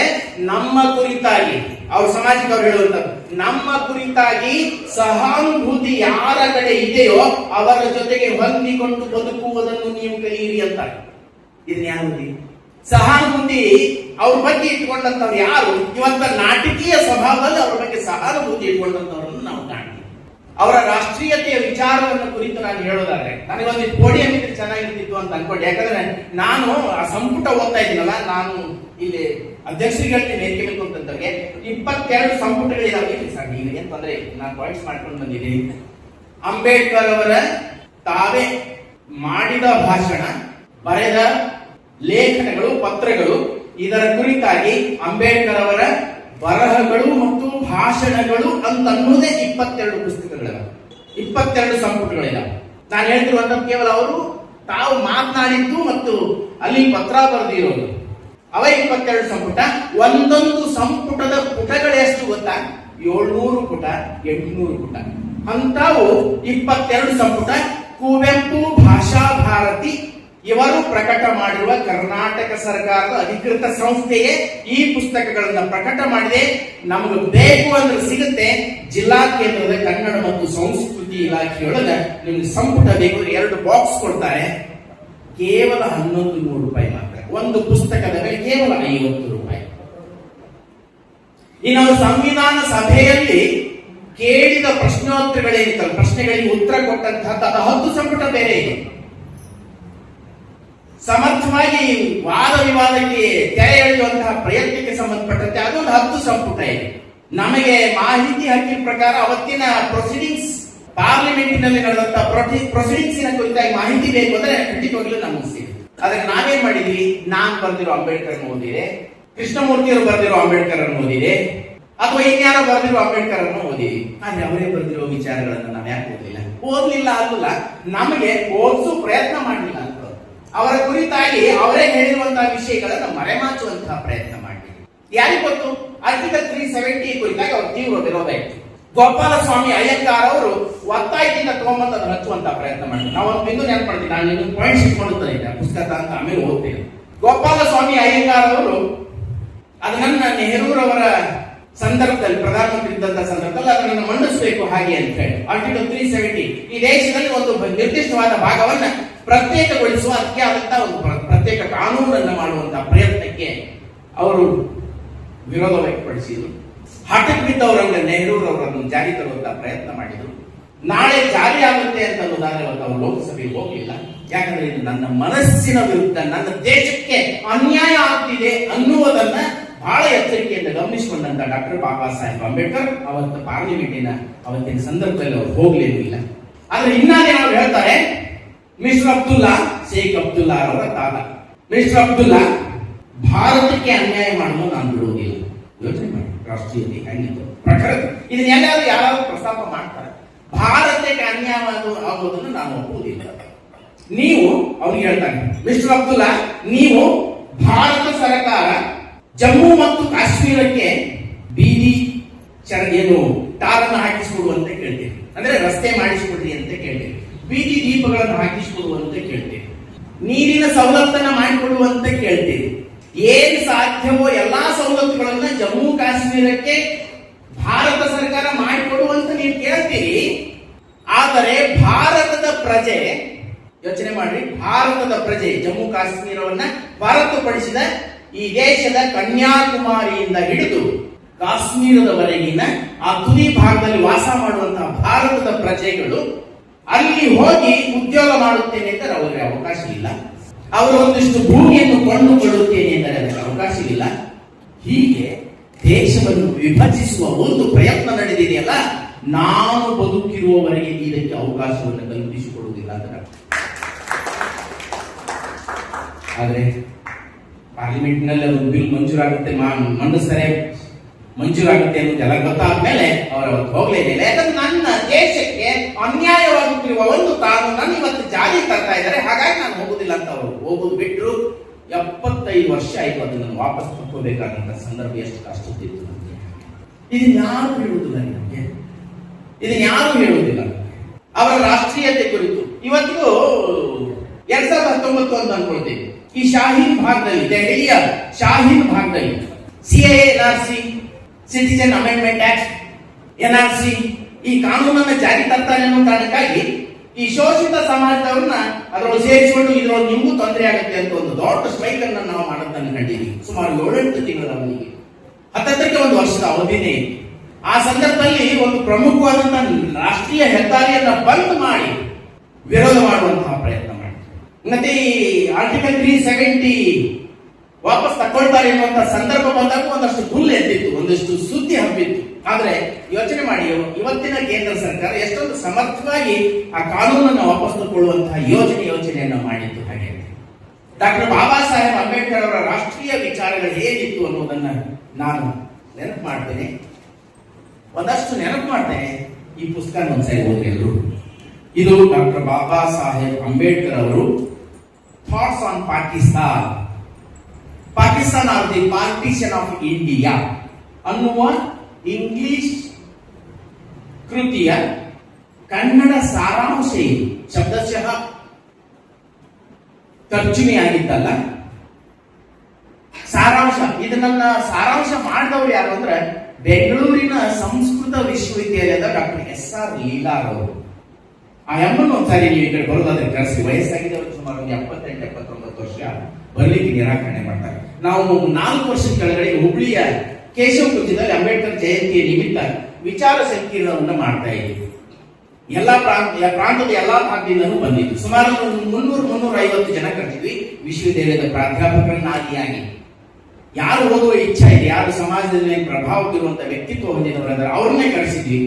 ನಮ್ಮ ಕುರಿತಾಗಿ, ಅವ್ರ ಸಮಾಜಕ್ಕೆ ಅವ್ರು ಹೇಳುವಂತ, ನಮ್ಮ ಕುರಿತಾಗಿ ಸಹಾನುಭೂತಿ ಯಾರ ಕಡೆ ಇದೆಯೋ ಅವರ ಜೊತೆಗೆ ಹೊಂದಿಕೊಂಡು ಬದುಕುವುದನ್ನು ನೀವು ಕಲಿಯಿರಿ ಅಂತ. ಇದನ್ನ ಯಾರು ಸಹಾನುಭೂತಿ ಅವ್ರ ಬಗ್ಗೆ ಇಟ್ಕೊಂಡಂತವ್ರು ಯಾರು? ಇವತ್ತ ನಾಟಕೀಯ ಸ್ವಭಾವದಲ್ಲಿ ಅವ್ರ ಬಗ್ಗೆ ಸಹಾನುಭೂತಿ ಇಟ್ಕೊಂಡಂತವ್ರನ್ನು ನಾವು ಕಾಣ್ತೀವಿ. ಅವರ ರಾಷ್ಟ್ರೀಯತೆಯ ವಿಚಾರವನ್ನು ಕುರಿತು ನಾನು ಹೇಳೋದಾದ್ರೆ, ನನಗೊಂದು ಪೋಡಿಯಂ ಇದ್ರೆ ಚೆನ್ನಾಗಿರ್ತಿತ್ತು ಅಂತ ಅನ್ಕೊಂಡೆ. ಯಾಕಂದ್ರೆ ನಾನು ಆ ಸಂಪುಟ ಓದ್ತಾ ಇದ್ದೀನಲ್ಲ, ನಾನು ಇಲ್ಲಿ ಅಧ್ಯಕ್ಷರಿಗೆ ವೇದಿಕೆ ಬೇಕು ಅಂತಂದ್ರೆ 22 ಸಂಪುಟಗಳಿದಾವೆ ಸರ್. ಈಗ ಏನ್ ತೊಂದ್ರೆ, ನಾನು ಪಾಯಿಂಟ್ಸ್ ಮಾಡ್ಕೊಂಡು ಬಂದಿದ್ದೀನಿ. ಅಂಬೇಡ್ಕರ್ ಅವರ ತಾವೇ ಮಾಡಿದ ಭಾಷಣ, ಬರೆದ ಲೇಖನಗಳು, ಪತ್ರಗಳು, ಇದರ ಕುರಿತಾಗಿ ಅಂಬೇಡ್ಕರ್ ಅವರ ಬರಹಗಳು ಮತ್ತು ಭಾಷಣಗಳು ಅಂತ ಅನ್ನೋದೇ 22 ಪುಸ್ತಕಗಳಿವೆ, 22 ಸಂಪುಟಗಳಿವೆ. ನಾನು ಹೇಳ್ತಿರುವಂತ ಕೇವಲ ಅವರು ತಾವು ಮಾತನಾಡಿದ್ದು ಮತ್ತು ಅಲ್ಲಿ ಪತ್ರ ಬರೆದಿರೋದು ಅವ 22 ಸಂಪುಟ. ಒಂದೊಂದು ಸಂಪುಟದ ಪುಟಗಳೆಷ್ಟು ಗೊತ್ತಾ? 700 ಪುಟ, 800 ಪುಟ. ಅಂತಾವು 22 ಸಂಪುಟ. ಕುವೆಂಪು ಭಾಷಾ ಭಾರತಿ ಇವರು ಪ್ರಕಟ ಮಾಡಿರುವ ಕರ್ನಾಟಕ ಸರ್ಕಾರದ ಅಧಿಕೃತ ಸಂಸ್ಥೆಯೇ ಈ ಪುಸ್ತಕಗಳನ್ನ ಪ್ರಕಟ ಮಾಡಿದೆ. ನಮಗೆ ಬೇಕು ಅಂದ್ರೆ ಸಿಗುತ್ತೆ. ಜಿಲ್ಲಾ ಕೇಂದ್ರದ ಕನ್ನಡ ಮತ್ತು ಸಂಸ್ಕೃತಿ ಇಲಾಖೆಯೊಳಗ ನಿಮ್ಗೆ ಸಂಪುಟ ಬೇಕು, 2 ಬಾಕ್ಸ್ ಕೊಡ್ತಾರೆ. ಕೇವಲ 1100 ರೂಪಾಯಿ ಮಾತ್ರ. ಒಂದು ಪುಸ್ತಕದ ಮೇಲೆ ಕೇವಲ 50 ರೂಪಾಯಿ. ಇನ್ನು ಸಂವಿಧಾನ ಸಭೆಯಲ್ಲಿ ಕೇಳಿದ ಪ್ರಶ್ನೋತ್ತರಗಳೇನಿತ್ತಲ್ಲ, ಪ್ರಶ್ನೆಗಳಿಗೆ ಉತ್ತರ ಕೊಟ್ಟಂತಹ 10 ಸಂಪುಟ ಬೇರೆ ಇದೆ. ಸಮರ್ಥವಾಗಿ ವಾದ ವಿವಾದಕ್ಕೆ ತೆರೆ ಎಳೆಯುವಂತಹ ಪ್ರಯತ್ನಕ್ಕೆ ಸಂಬಂಧಪಟ್ಟಂತೆ ಅದೊಂದು 10 ಸಂಪುಟ ಇದೆ. ನಮಗೆ ಮಾಹಿತಿ ಹಕ್ಕಿನ ಪ್ರಕಾರ ಅವತ್ತಿನ ಪ್ರೊಸೀಡಿಂಗ್ಸ್ ಪಾರ್ಲಿಮೆಂಟಿನಲ್ಲಿ ನಡೆದಂತ ಪ್ರೊಸೀಡಿಂಗ್ಸಿನ ಕುರಿತಾಗಿ ಮಾಹಿತಿ ಬೇಕು ಅಂದ್ರೆ ಖಂಡಿತವಾಗ್ಲೂ ನಮಗೆ ಸಿಗುತ್ತೆ. ಆದ್ರೆ ನಾವೇನ್ ಮಾಡಿದ್ವಿ, ನಾನ್ ಬರ್ದಿರೋ ಅಂಬೇಡ್ಕರ್ ಓದಿದೆ, ಕೃಷ್ಣಮೂರ್ತಿಯವರು ಬರ್ದಿರೋ ಅಂಬೇಡ್ಕರ್ ಅನ್ನು ಓದಿದೆ, ಅಥವಾ ಇನ್ಯಾರೋ ಬರ್ದಿರೋ ಅಂಬೇಡ್ಕರ್ ಅನ್ನು ಓದಿದೆ. ಆದ್ರೆ ಅವರೇ ಬರ್ದಿರೋ ವಿಚಾರಗಳನ್ನ ನಾವು ಯಾಕೆ ಓದ್ಲಿಲ್ಲ ಅಲ್ಲ, ನಮಗೆ ಓದಿಸೋ ಪ್ರಯತ್ನ ಮಾಡಲಿಲ್ಲ ಅಂತ. ಅವರ ಕುರಿತಾಗಿ ಅವರೇ ಹೇಳಿರುವಂತಹ ವಿಷಯಗಳನ್ನ ಮರೆಮಾಚುವಂತಹ ಪ್ರಯತ್ನ ಮಾಡಿದ್ರು. ಯಾರಿಗೆ ಗೊತ್ತು, ಆರ್ಟಿಕಲ್ 370 ಕುರಿತಾಗಿ ಅವ್ರ ತೀವ್ರ ವಿರೋಧ ಇತ್ತು. ಗೋಪಾಲಸ್ವಾಮಿ ಅಯ್ಯಂಗಾರ್ ಅವರು ಒತ್ತಾಯದಿಂದ ತಗೊಂಬಂದು ಅದನ್ನು ಹಚ್ಚುವಂತ ಪ್ರಯತ್ನ ಮಾಡಿದ್ರು. ನಾವು ಒಂದು ಬಿಂದು ನೆನಪು ಮಾಡ್ತೀವಿ, ನಾನು ಇನ್ನೊಂದು ಪಾಯಿಂಟ್ಸ್ ಇಟ್ಕೊಂಡಿದ್ದೆ ಪುಸ್ತಕ ಅಂತ ಆಮೇಲೆ ಓದ್ತೇನೆ. ಗೋಪಾಲಸ್ವಾಮಿ ಅಯ್ಯಂಗಾರ್ ಅವರು ಅದನ್ನ ನೆಹರೂರವರ ಸಂದರ್ಭದಲ್ಲಿ, ಪ್ರಧಾನಮಂತ್ರಿ ಇದ್ದಂತ ಸಂದರ್ಭದಲ್ಲಿ ಅದನ್ನು ಮಂಡಿಸಬೇಕು ಹಾಗೆ ಅಂತ ಹೇಳಿ ಆರ್ಟಿಕಲ್ 370 ಈ ದೇಶದಲ್ಲಿ ಒಂದು ನಿರ್ದಿಷ್ಟವಾದ ಭಾಗವನ್ನ ಪ್ರತ್ಯೇಕಗೊಳಿಸುವ ಅದಕ್ಕೆ ಆದಂತಹ ಒಂದು ಪ್ರತ್ಯೇಕ ಕಾನೂನನ್ನ ಮಾಡುವಂತಹ ಪ್ರಯತ್ನಕ್ಕೆ ಅವರು ವಿರೋಧ ವ್ಯಕ್ತಪಡಿಸಿದರು. ಹಠಕ್ಕೆ ಬಿದ್ದವರಂಗ ನೆಹರೂರವರನ್ನು ಜಾರಿ ತರುವಂತಹ ಪ್ರಯತ್ನ ಮಾಡಿದರು. ನಾಳೆ ಜಾರಿ ಆಗುತ್ತೆ ಅಂತ ಅನ್ನೋದಾದ್ರೆ ಅವರು ಲೋಕಸಭೆಗೆ ಹೋಗಲಿಲ್ಲ. ಯಾಕಂದ್ರೆ ಇದು ನನ್ನ ಮನಸ್ಸಿನ ವಿರುದ್ಧ, ನನ್ನ ದೇಶಕ್ಕೆ ಅನ್ಯಾಯ ಆಗ್ತಿದೆ ಅನ್ನುವುದನ್ನ ಬಹಳ ಎಚ್ಚರಿಕೆಯಿಂದ ಗಮನಿಸಿಕೊಂಡಂತ ಡಾಕ್ಟರ್ ಬಾಬಾ ಸಾಹೇಬ್ ಅಂಬೇಡ್ಕರ್ ಅವತ್ತು ಪಾರ್ಲಿಮೆಂಟಿನ ಅವತ್ತಿನ ಸಂದರ್ಭದಲ್ಲಿ ಅವರು ಹೋಗ್ಲೇನೂ ಇಲ್ಲ. ಆದ್ರೆ ಇನ್ನಾದೇನಾದ್ರು ಹೇಳ್ತಾರೆ, ಮಿಸ್ಟರ್ ಅಬ್ದುಲ್ಲಾ, ಶೇಖ್ ಅಬ್ದುಲ್ಲಾ ಅವರ ತಾತ ಮಿಸ್ಟರ್ ಅಬ್ದುಲ್ಲಾ, ಭಾರತಕ್ಕೆ ಅನ್ಯಾಯ ಮಾಡಲು ನಾನು ಬಿಡುವುದಿಲ್ಲ. ಯೋಚನೆ ಮಾಡಿ, ರಾಷ್ಟ್ರೀಯತೆ ಹೆಂಗಿತ್ತು ಪ್ರಕೃತಿ, ಇದನ್ನೆಲ್ಲಾದ್ರೂ ಯಾರಾದ್ರೂ ಪ್ರಸ್ತಾಪ ಮಾಡ್ತಾರೆ. ಭಾರತಕ್ಕೆ ಅನ್ಯಾಯ ಆಗುವುದನ್ನು ನಾನು ಒಪ್ಪುವುದಿಲ್ಲ. ನೀವು ಅವ್ರಿಗೆ ಹೇಳ್ತಾನೆ, ಮಿಸ್ಟರ್ ಅಬ್ದುಲ್ಲಾ, ನೀವು ಭಾರತ ಸರ್ಕಾರ ಜಮ್ಮು ಮತ್ತು ಕಾಶ್ಮೀರಕ್ಕೆ ಬೀದಿ ಏನು ಟಾರನ್ನು ಹಾಕಿಸಿಕೊಡುವಂತೆ ಕೇಳ್ತೇವೆ, ಅಂದ್ರೆ ರಸ್ತೆ ಮಾಡಿಸಿಕೊಡ್ರಿ ಅಂತ ಕೇಳ್ತೇವೆ, ಬೀದಿ ದೀಪಗಳನ್ನು ಹಾಕಿಸಿಕೊಡುವಂತೆ ಕೇಳ್ತೇವೆ, ನೀರಿನ ಸವಲತ್ತನ್ನ ಮಾಡಿಕೊಡುವಂತೆ ಕೇಳ್ತೇವೆ. ಏನ್ ಸಾಧ್ಯವೋ ಎಲ್ಲಾ ಸವಲತ್ತುಗಳನ್ನ ಜಮ್ಮು ಕಾಶ್ಮೀರಕ್ಕೆ ಭಾರತ ಸರ್ಕಾರ ಮಾಡಿಕೊಡುವಂತ ನೀವು ಕೇಳ್ತೀರಿ. ಆದರೆ ಭಾರತದ ಪ್ರಜೆ, ಯೋಚನೆ ಮಾಡ್ರಿ, ಭಾರತದ ಪ್ರಜೆ ಜಮ್ಮು ಕಾಶ್ಮೀರವನ್ನ ಹೊರತುಪಡಿಸಿದ ಈ ದೇಶದ ಕನ್ಯಾಕುಮಾರಿಯಿಂದ ಹಿಡಿದು ಕಾಶ್ಮೀರದವರೆಗಿನ ಆ ತುದಿ ಭಾಗದಲ್ಲಿ ವಾಸ ಮಾಡುವಂತಹ ಭಾರತದ ಪ್ರಜೆಗಳು ಅಲ್ಲಿ ಹೋಗಿ ಉದ್ಯೋಗ ಮಾಡುತ್ತೇನೆ ಎಂದರೆ ಅವರಿಗೆ ಅವಕಾಶ ಇಲ್ಲ. ಅವರು ಒಂದಿಷ್ಟು ಭೂಮಿಯನ್ನು ಕೊಂಡುಕೊಳ್ಳುತ್ತೇನೆ ಎಂದರೆ ಅದಕ್ಕೆ ಅವಕಾಶ ಇಲ್ಲ. ಹೀಗೆ ದೇಶವನ್ನು ವಿಭಜಿಸುವ ಒಂದು ಪ್ರಯತ್ನ ನಡೆದಿದೆಯಲ್ಲ, ನಾನು ಬದುಕಿರುವವರೆಗೆ ಇದಕ್ಕೆ ಅವಕಾಶವನ್ನು ಕಲ್ಪಿಸಿಕೊಡುವುದಿಲ್ಲ ಅಂತ. ಆದ್ರೆ ಪಾರ್ಲಿಮೆಂಟ್ನಲ್ಲಿ ಒಂದು ಬಿಲ್ ಮಂಜೂರಾಗುತ್ತೆ, ಮಂಡಿಸ್ತಾರೆ, ಮಂಜೂರಾಗುತ್ತೆ ಅನ್ನೋದೆಲ್ಲ ಗೊತ್ತಾದ್ಮೇಲೆ ಅವರು ಅವತ್ತು ಹೋಗ್ಲೇನಿಲ್ಲ. ಯಾಕಂದ್ರೆ ನನ್ನ ದೇಶಕ್ಕೆ ಅನ್ಯಾಯವಾಗುತ್ತಿರುವ ಒಂದು ಕಾನೂನನ್ನು ಇವತ್ತು ಜಾರಿ ತರ್ತಾ ಇದ್ದಾರೆ, ಹಾಗಾಗಿ ನಾನು ಹೋಗುದಿಲ್ಲ ಅಂತ ಅವರು ಹೋಗುದು ಬಿಟ್ಟರು. 75 ವರ್ಷ ಆಯ್ತು ಅದನ್ನು ವಾಪಸ್ ತಕ್ಕೋಬೇಕಾದಂತ ಸಂದರ್ಭ ಎಷ್ಟು ಕಷ್ಟದಿತ್ತು ನಮಗೆ. ಇದನ್ನ ಯಾರು ಹೇಳುವುದಿಲ್ಲ ನಿಮಗೆ, ಇದನ್ನ ಯಾರು ಹೇಳುವುದಿಲ್ಲ. ಅವರ ರಾಷ್ಟ್ರೀಯತೆ ಕುರಿತು ಇವತ್ತಿಗೂ 2019 ಅಂತ ಅನ್ಕೊಳ್ತೀವಿ. ಈ ಶಾಹೀನ್ ಭಾಗದಲ್ಲಿ, ದೆಹಲಿಯ ಶಾಹೀನ್ ಭಾಗದಲ್ಲಿ CAA, NRC, citizen amendment act, NRC ಈ ಕಾನೂನನ್ನ ಜಾರಿ ತರ್ತಾರೆ ಅನ್ನೋ ಕಾರಣಕ್ಕಾಗಿ ಈ ಶೋಷಿತ ಸಮಾಜದವ್ರನ್ನ ಅದರೊಳಗೆ ಸೇರಿಸಿಕೊಂಡು ಇದ್ರೊಳಗೆ ನಿಮಗೂ ತೊಂದರೆ ಆಗುತ್ತೆ ಅಂತ ಒಂದು ದೊಡ್ಡ ಸ್ಟ್ರೈಕ್ ಅನ್ನು ನಾವು ಮಾಡೋದನ್ನು ಕಂಡಿದ್ದೀವಿ. ಸುಮಾರು 7-8 ತಿಂಗಳ ಅವಧಿಗೆ, ಹತ್ತಕ್ಕೆ ಒಂದು ವರ್ಷದ ಅವಧಿನೇ. ಆ ಸಂದರ್ಭದಲ್ಲಿ ಒಂದು ಪ್ರಮುಖವಾದಂತಹ ರಾಷ್ಟ್ರೀಯ ಹೆದ್ದಾರಿಯನ್ನ ಬಂದ್ ಮಾಡಿ ವಿರೋಧ ಮಾಡುವಂತಹ ಪ್ರಯತ್ನ ಮಾಡಿ, ಮತ್ತೆ ಈ ಆರ್ಟಿಕಲ್ 370 ವಾಪಸ್ ತಗೊಳ್ತಾರೆ ಎನ್ನುವಂತಹ ಸಂದರ್ಭ ಬಂದಾಗ ಒಂದಷ್ಟು ಗುಲ್ಲು ಎದ್ದಿತ್ತು, ಒಂದಷ್ಟು ಸುದ್ದಿ ಹಬ್ಬಿತ್ತು. ಆದ್ರೆ ಯೋಚನೆ ಮಾಡಿ, ಇವತ್ತಿನ ಕೇಂದ್ರ ಸರ್ಕಾರ ಎಷ್ಟೊಂದು ಸಮರ್ಥವಾಗಿ ಆ ಕಾನೂನನ್ನು ವಾಪಸ್ ತಗೊಳ್ಳುವಂತಹ ಯೋಚನೆಯನ್ನ ಮಾಡಿತ್ತು. ಹಾಗೆ ಡಾಕ್ಟರ್ ಬಾಬಾ ಸಾಹೇಬ್ ಅಂಬೇಡ್ಕರ್ ಅವರ ರಾಷ್ಟ್ರೀಯ ವಿಚಾರಗಳು ಹೇಗಿತ್ತು ಅನ್ನೋದನ್ನ ನಾನು ನೆನಪು ಮಾಡ್ತೇನೆ, ಒಂದಷ್ಟು ನೆನಪು ಮಾಡ್ತೇನೆ. ಈ ಪುಸ್ತಕ ಒಂದ್ಸರಿ ಓದಿ ಎಲ್ರು. ಇದು ಡಾಕ್ಟರ್ ಬಾಬಾ ಸಾಹೇಬ್ ಅಂಬೇಡ್ಕರ್ ಅವರು thoughts on Pakistan R the partition of India ಅನ್ನುವ ಇಂಗ್ಲಿಷ್ ಕೃತಿಯ ಕನ್ನಡ ಸಾರಾಂಶ ಇದು. ಶಬ್ದಶಃ ತರ್ಜುಮೆಯಾಗಿದ್ದಲ್ಲ, ಸಾರಾಂಶ. ಇದನ್ನ ಸಾರಾಂಶ ಮಾಡಿದವರು ಯಾರು ಅಂದ್ರೆ ಬೆಂಗಳೂರಿನ ಸಂಸ್ಕೃತ ವಿಶ್ವವಿದ್ಯಾಲಯದ ಡಾಕ್ಟರ್ SR ಲೀಲಾರ್ ಅವರು. ಆ ಎಮ್ಮನ್ನು ಒಂದ್ಸಾರಿ ನೀವು ಈ ಕಡೆ ಬರೋದಾದ್ರೆ ಕರೆಸಿ. ವಯಸ್ಸಾಗಿದೆ ಅವರು, ಸುಮಾರು 78-79 ವರ್ಷ. ಬರ್ಲಿಕ್ಕೆ ನಿರಾಕರಣೆ ಮಾಡ್ತಾರೆ. ನಾವು 4 ವರ್ಷದ ಕೆಳಗಡೆ ಹುಬ್ಳಿಯ ಕೇಶವ ಕುಂಜದಲ್ಲಿ ಅಂಬೇಡ್ಕರ್ ಜಯಂತಿಯ ನಿಮಿತ್ತ ವಿಚಾರ ಸಂಕಿರಣವನ್ನು ಮಾಡ್ತಾ ಇದ್ದೀವಿ. ಎಲ್ಲಾ ಪ್ರಾಂತದ ಎಲ್ಲಾ ಭಾಗದಿಂದಲೂ ಬಂದಿದ್ದು. ಸುಮಾರು 300-350 ಜನ ಕರೆದಿದ್ವಿ. ವಿಶ್ವವಿದ್ಯಾಲಯದ ಪ್ರಾಧ್ಯಾಪಕರನ್ನಾಗಿಯಾಗಿ ಯಾರು ಓದುವ ಇಚ್ಛೆ ಇದೆ, ಯಾರು ಸಮಾಜದಲ್ಲಿ ಪ್ರಭಾವ ಬೀರುವಂತ ವ್ಯಕ್ತಿತ್ವ ಹೊಂದಿದವರಾದ್ರೆ ಅವ್ರನ್ನೇ ಕರೆಸಿದ್ವಿ.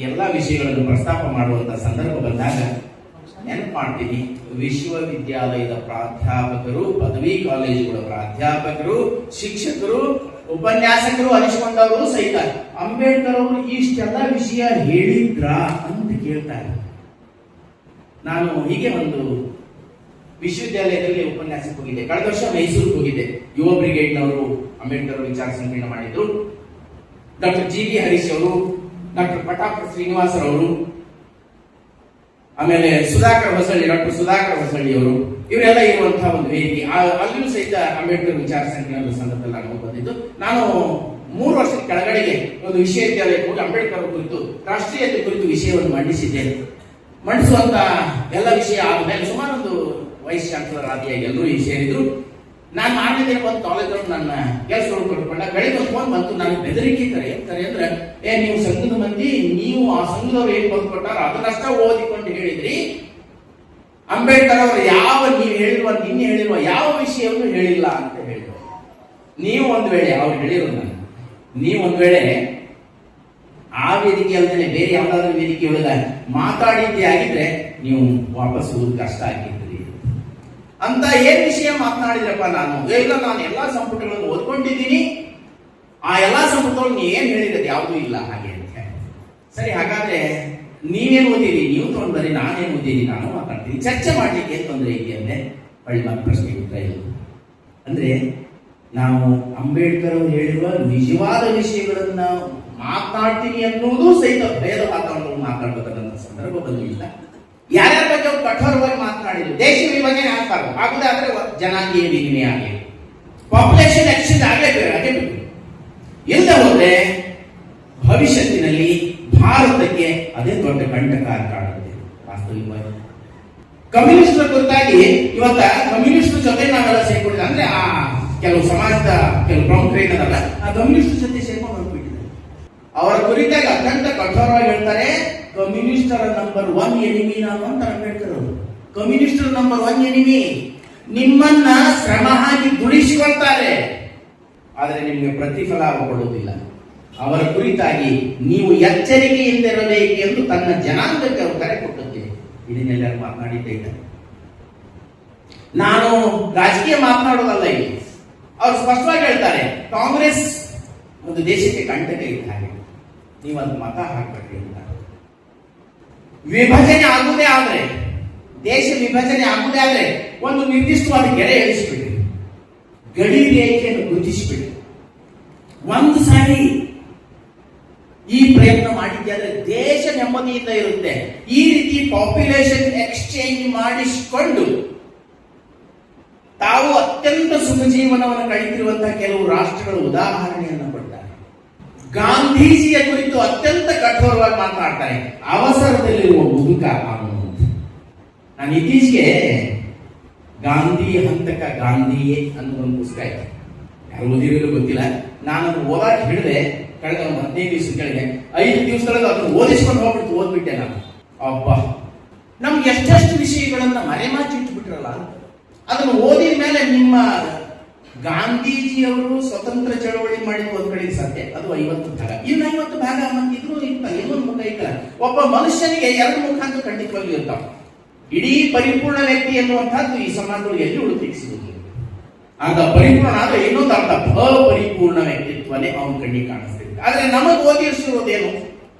ಎಲ್ಲ ವಿಷಯಗಳನ್ನು ಪ್ರಸ್ತಾಪ ಮಾಡುವಂತ ಸಂದರ್ಭ ಬಂದಾಗ ನೆನಪು ಮಾಡ್ತೀನಿ, ವಿಶ್ವವಿದ್ಯಾಲಯದ ಪ್ರಾಧ್ಯಾಪಕರು, ಪದವಿ ಕಾಲೇಜುಗಳ ಪ್ರಾಧ್ಯಾಪಕರು, ಶಿಕ್ಷಕರು, ಉಪನ್ಯಾಸಕರು ಅನಿಸಿಕೊಂಡವರು ಸಹಿತ ಅಂಬೇಡ್ಕರ್ ಅವರು ಇಷ್ಟೆಲ್ಲ ವಿಷಯ ಹೇಳಿದ್ರ ಅಂತ ಕೇಳ್ತಾರೆ. ನಾನು ಹೀಗೆ ಒಂದು ವಿಶ್ವವಿದ್ಯಾಲಯದಲ್ಲಿ ಉಪನ್ಯಾಸಕ್ಕೆ ಹೋಗಿದ್ದೆ. ಕಳೆದ ವರ್ಷ ಮೈಸೂರಿಗೆ ಹೋಗಿದ್ದೆ. ಯುವ ಬ್ರಿಗೇಡ್ನವರು ಅಂಬೇಡ್ಕರ್ ಅವರು ವಿಚಾರ ಸಂಕಿರಣ ಮಾಡಿದ್ರು. Doctor GV. ಹರೀಶ್ ಅವರು, ಡಾಕ್ಟರ್ ಪಟಾಪುರ ಶ್ರೀನಿವಾಸರವರು, ಆಮೇಲೆ ಡಾಕ್ಟರ್ ಸುಧಾಕರ್ ಹೊಸಳ್ಳಿ ಅವರು, ಇವರೆಲ್ಲ ಇರುವಂತಹ ಒಂದು ವೇದಿಕೆ. ಅಲ್ಲಿಯೂ ಸಹಿತ ಅಂಬೇಡ್ಕರ್ ವಿಚಾರ ಸಂಕಿರಣದ ಸಂದರ್ಭದಲ್ಲಿ ನಾನು ಬಂದಿದ್ದು. ನಾನು 3 ವರ್ಷದ ಕೆಳಗಡೆಗೆ ಒಂದು ವಿಶ್ವವಿದ್ಯಾಲಯಕ್ಕೆ ಹೋಗಿ ಅಂಬೇಡ್ಕರ್ ಕುರಿತು, ರಾಷ್ಟ್ರೀಯತೆ ಕುರಿತು ವಿಷಯವನ್ನು ಮಂಡಿಸಿದ್ದೇನೆ. ಮಂಡಿಸುವಂತ ಎಲ್ಲ ವಿಷಯ ಆದ್ಮೇಲೆ ಸುಮಾರು ಒಂದು ವೈಸ್ ಚಾನ್ಸಲರ್ ಆದಿಯಾಗಿ ಎಲ್ಲರೂ ಸೇರಿದ್ರು. ನಾನು 4ನೇ ದಿನ ಬಂದು ಕಾಲೇಜ್ ನನ್ನ ಕೆಲಸಗಳು ಕೊಟ್ಕೊಂಡ. ಬೆಳಿಗ್ಗೆ ಒಂದು ಫೋನ್ ಬಂತು, ನಾನು ಬೆದರಿಕೆ ಕರೆ ಅಂದ್ರೆ, ನೀವು ಸಂಘದ ಮಂದಿ, ನೀವು ಆ ಸಂಘದವ್ರು ಏನ್ ಬಂದ್ಕೊಟ್ಟಾರ ಅದನ್ನಷ್ಟ ಓದಿಕೊಂಡು ಹೇಳಿದ್ರಿ, ಅಂಬೇಡ್ಕರ್ ಅವರು ನಿನ್ನೆ ಹೇಳಿರುವ ಯಾವ ವಿಷಯವನ್ನು ಹೇಳಿಲ್ಲ ಅಂತ ಹೇಳಿದ್ರು. ನೀವು ಒಂದ್ ವೇಳೆ ಅವ್ರು ಹೇಳಿರೋದು, ನೀವು ಒಂದ್ ವೇಳೆ ಆ ವೇದಿಕೆ ಅಲ್ಲದೆ ಬೇರೆ ಯಾವ್ದಾದ್ರು ವೇದಿಕೆ ಒಳಗ ಮಾತಾಡಿದ್ದೇ ಆಗಿದ್ರೆ ನೀವು ವಾಪಸ್ ಹೋಗೋದು ಕಷ್ಟ ಆಗಿದ್ರಿ ಅಂತ ಏನ್ ವಿಷಯ ಮಾತನಾಡಿದ್ರಪ್ಪ. ನಾನು ಎಲ್ಲಾ ಸಂಪುಟಗಳನ್ನು ಓದ್ಕೊಂಡಿದ್ದೀನಿ, ಆ ಎಲ್ಲಾ ಸಂಪುಟಗಳು ನೀ ಏನ್ ಹೇಳಿರೋದು ಯಾವುದೂ ಇಲ್ಲ ಹಾಗೆ ಅಂತ. ಸರಿ, ಹಾಗಾದ್ರೆ ನೀವೇನ್ ಓದಿರಿ, ನೀವು ತಗೊಂಡ್ ಬರೀ, ನಾನೇನ್ ಓದಿರಿ, ನಾನು ಮಾತಾಡ್ತೀನಿ, ಚರ್ಚೆ ಮಾಡ್ಲಿಕ್ಕೆ ಏನ್ ತೊಂದರೆ ಇದೆ ಅಂದ್ರೆ ಒಳ್ಳೆ ಮಾತು ಪ್ರಶ್ನೆ ಉತ್ತರ ಇಲ್ಲ. ಅಂದ್ರೆ ನಾವು ಅಂಬೇಡ್ಕರ್ ಅವರು ಹೇಳಿರುವ ನಿಜವಾದ ವಿಷಯಗಳನ್ನ ಮಾತನಾಡ್ತೀನಿ ಅನ್ನೋದು ಸಹಿತ ಭೇದ ವಾತಾವರಣದಲ್ಲಿ ಮಾತಾಡ್ಬೇಕಂತ ಸಂದರ್ಭ ಬಂದಿಲ್ಲ. ಯಾರ್ಯಾರ ಬಗ್ಗೆ ಅವ್ರು ಕಠೋರವಾಗಿ ಮಾತನಾಡಿದ್ರು. ದೇಶ ವಿಭಜನೆ ಆಗ್ಬಾರ್ದು, ಆಗುದಾದ್ರೆ ಜನಾಂಗೀಯ ವಿನಿಮಯ ಆಗಿ, ಪಾಪ್ಯುಲೇಷನ್ ಎಕ್ಸ್ಚೇಂಜ್ ಆಗಬೇಕು. ಇಲ್ಲದೆ ಹೋದ್ರೆ ಭವಿಷ್ಯತ್ತಿನಲ್ಲಿ ಭಾರತಕ್ಕೆ ಅದೇ ದೊಡ್ಡ ಕಂಟಕ ಕಾಣುತ್ತೆ. ವಾಸ್ತವಿಕವಾಗಿ ಕಮ್ಯುನಿಸ್ಟರ ಕುರಿತಾಗಿ ಇವತ್ತ ಕಮ್ಯುನಿಸ್ಟರ್ ಜೊತೆ ನಾವೆಲ್ಲ ಸೇರ್ಕೊಂಡಿದ್ದ ಅಂದ್ರೆ ಆ ಕೆಲವು ಸಮಾಜದ ಕೆಲವು ಪ್ರಮುಖರು ಏನದಲ್ಲ, ಆ ಕಮ್ಯುನಿಸ್ಟ್ ಜೊತೆ ಸೇರ್ಕೊಂಡು ಹೋಗ್ಬಿಟ್ಟಿದ್ದಾರೆ. ಅವರ ಕುರಿತಾಗಿ ಅತ್ಯಂತ ಕಠೋರವಾಗಿ ಹೇಳ್ತಾರೆ, ಕಮ್ಯುನಿಸ್ಟರ ನಂಬರ್ 1 ಎನಿಮಿ ನಾನು ಅಂತ ಅಂಬೇಡ್ಕರ್ ಅವರು. ಕಮ್ಯುನಿಸ್ಟರ ನಂಬರ್ 1 ಎನಿಮಿ. ನಿಮ್ಮನ್ನ ಶ್ರಮ ಹಾಕಿ ದುಡಿಸಿಕೊಳ್ತಾರೆ, ಆದರೆ ನಿಮಗೆ ಪ್ರತಿಫಲ ಕೊಡುವುದಿಲ್ಲ. ಅವರ ಕುರಿತಾಗಿ ನೀವು ಎಚ್ಚರಿಕೆಯಿಂದಿರಬೇಕು ಎಂದು ತನ್ನ ಜನಾಂಗಕ್ಕೆ ಅವರು ಕರೆ ಕೊಟ್ಟಿದ್ದೇವೆ. ಇದನ್ನೆಲ್ಲರೂ ಮಾತನಾಡಿದ್ದೇ ಇದ್ದಾರೆ. ನಾನು ರಾಜಕೀಯ ಮಾತನಾಡೋದಲ್ಲ ಇಲ್ಲಿ. ಅವರು ಸ್ಪಷ್ಟವಾಗಿ ಹೇಳ್ತಾರೆ, ಕಾಂಗ್ರೆಸ್ ಒಂದು ದೇಶಕ್ಕೆ ಕಂಟಕ ಇದ್ದ ಹಾಗೆ, ನೀವು ಅದು ಮತ ಹಾಕಬೇಡಿ ಅಂತ. ವಿಭಜನೆ ಆಗುವುದೇ ಆದ್ರೆ, ದೇಶ ವಿಭಜನೆ ಆಗುವುದೇ ಆದ್ರೆ ಒಂದು ನಿರ್ದಿಷ್ಟವಾದ ಗೆರೆ ಎಳಿಸಿಬಿಡಿ, ಗಡಿ ರೇಖೆಯನ್ನು ಗುರುತಿಸಿಬಿಡಿ. ಒಂದು ಸಾರಿ ಈ ಪ್ರಯತ್ನ ಮಾಡಿದ್ದರೆ ದೇಶ ನೆಮ್ಮದಿಯಿಂದ ಇರುತ್ತೆ. ಈ ರೀತಿ ಪಾಪ್ಯುಲೇಷನ್ ಎಕ್ಸ್ಚೇಂಜ್ ಮಾಡಿಸಿಕೊಂಡು ತಾವು ಅತ್ಯಂತ ಸುಖ ಜೀವನವನ್ನು ಕಳೆದಿರುವಂತಹ ಕೆಲವು ರಾಷ್ಟ್ರಗಳ ಉದಾಹರಣೆಯನ್ನು ಕೊಡ್ತಾರೆ. ಗಾಂಧೀಜಿಯ ಕುರಿತು ಅತ್ಯಂತ ಕಠೋರವಾಗಿ ಮಾತನಾಡ್ತಾರೆ. ಅವಸರದಲ್ಲಿರುವ ಮುದುಕ ಅನ್ನುವುದು. ನಾನು ಇತ್ತೀಚೆಗೆ ಗಾಂಧಿ ಹಂತಕ ಗಾಂಧಿಯೇ ಅನ್ನೋ ಒಂದು ಪುಸ್ತಕ ಇದೆ. ಯಾರು ಓದಿರೋದು ಗೊತ್ತಿಲ್ಲ. ನಾನು ಓದಾಕ್ ಹಿಡಿದೆ ಕಳೆದ 15 ದಿವಸ ಕೆಳಗೆ. 5 ದಿವಸದೊಳಗೆ ಅದನ್ನು ಓದಿಸ್ಕೊಂಡು ಹೋಗ್ಬಿಟ್ಟು ಓದ್ಬಿಟ್ಟೆ ನಾನು. ಅಬ್ಬ, ನಮ್ಗೆ ಎಷ್ಟೆಷ್ಟು ವಿಷಯಗಳನ್ನ ಮರೆಮಾಚಿಟ್ಬಿಟ್ರಲ್ಲ. ಅದನ್ನು ಓದಿದ ಮೇಲೆ ನಿಮ್ಮ ಗಾಂಧೀಜಿಯವರು ಸ್ವತಂತ್ರ ಚಳವಳಿ ಮಾಡಿದ ಒಂದ್ ಕಡೆ ಸತ್ಯ, ಅದು 50 ಭಾಗ. ಇನ್ನು 50 ಭಾಗ ಇದ್ರು ಇನ್ನೊಂದು ಮುಖ ಇರ್ತಲ್ಲ. ಒಬ್ಬ ಮನುಷ್ಯನಿಗೆ 2 ಮುಖ ಅಂತ ಖಂಡಿತವಾಗಿ ಇರ್ತಾವ. ಇಡೀ ಪರಿಪೂರ್ಣ ವ್ಯಕ್ತಿ ಎನ್ನುವಂತಹದ್ದು ಈ ಸಮಾಜದಲ್ಲಿ ಎಲ್ಲಿ ಉಳಿಸಿರುವುದಿಲ್ಲ. ಆಗ ಪರಿಪೂರ್ಣ ಆದ್ರೆ ಇನ್ನೊಂದು ಅರ್ಥ ಅಪರಿಪೂರ್ಣ ವ್ಯಕ್ತಿತ್ವನೇ ಅವನ ಕಣ್ಣಿಗೆ ಕಾಣಿಸ್ತಿದೆ. ಆದ್ರೆ ನಮಗ್ ಓದಿಸಿರುವುದೇನು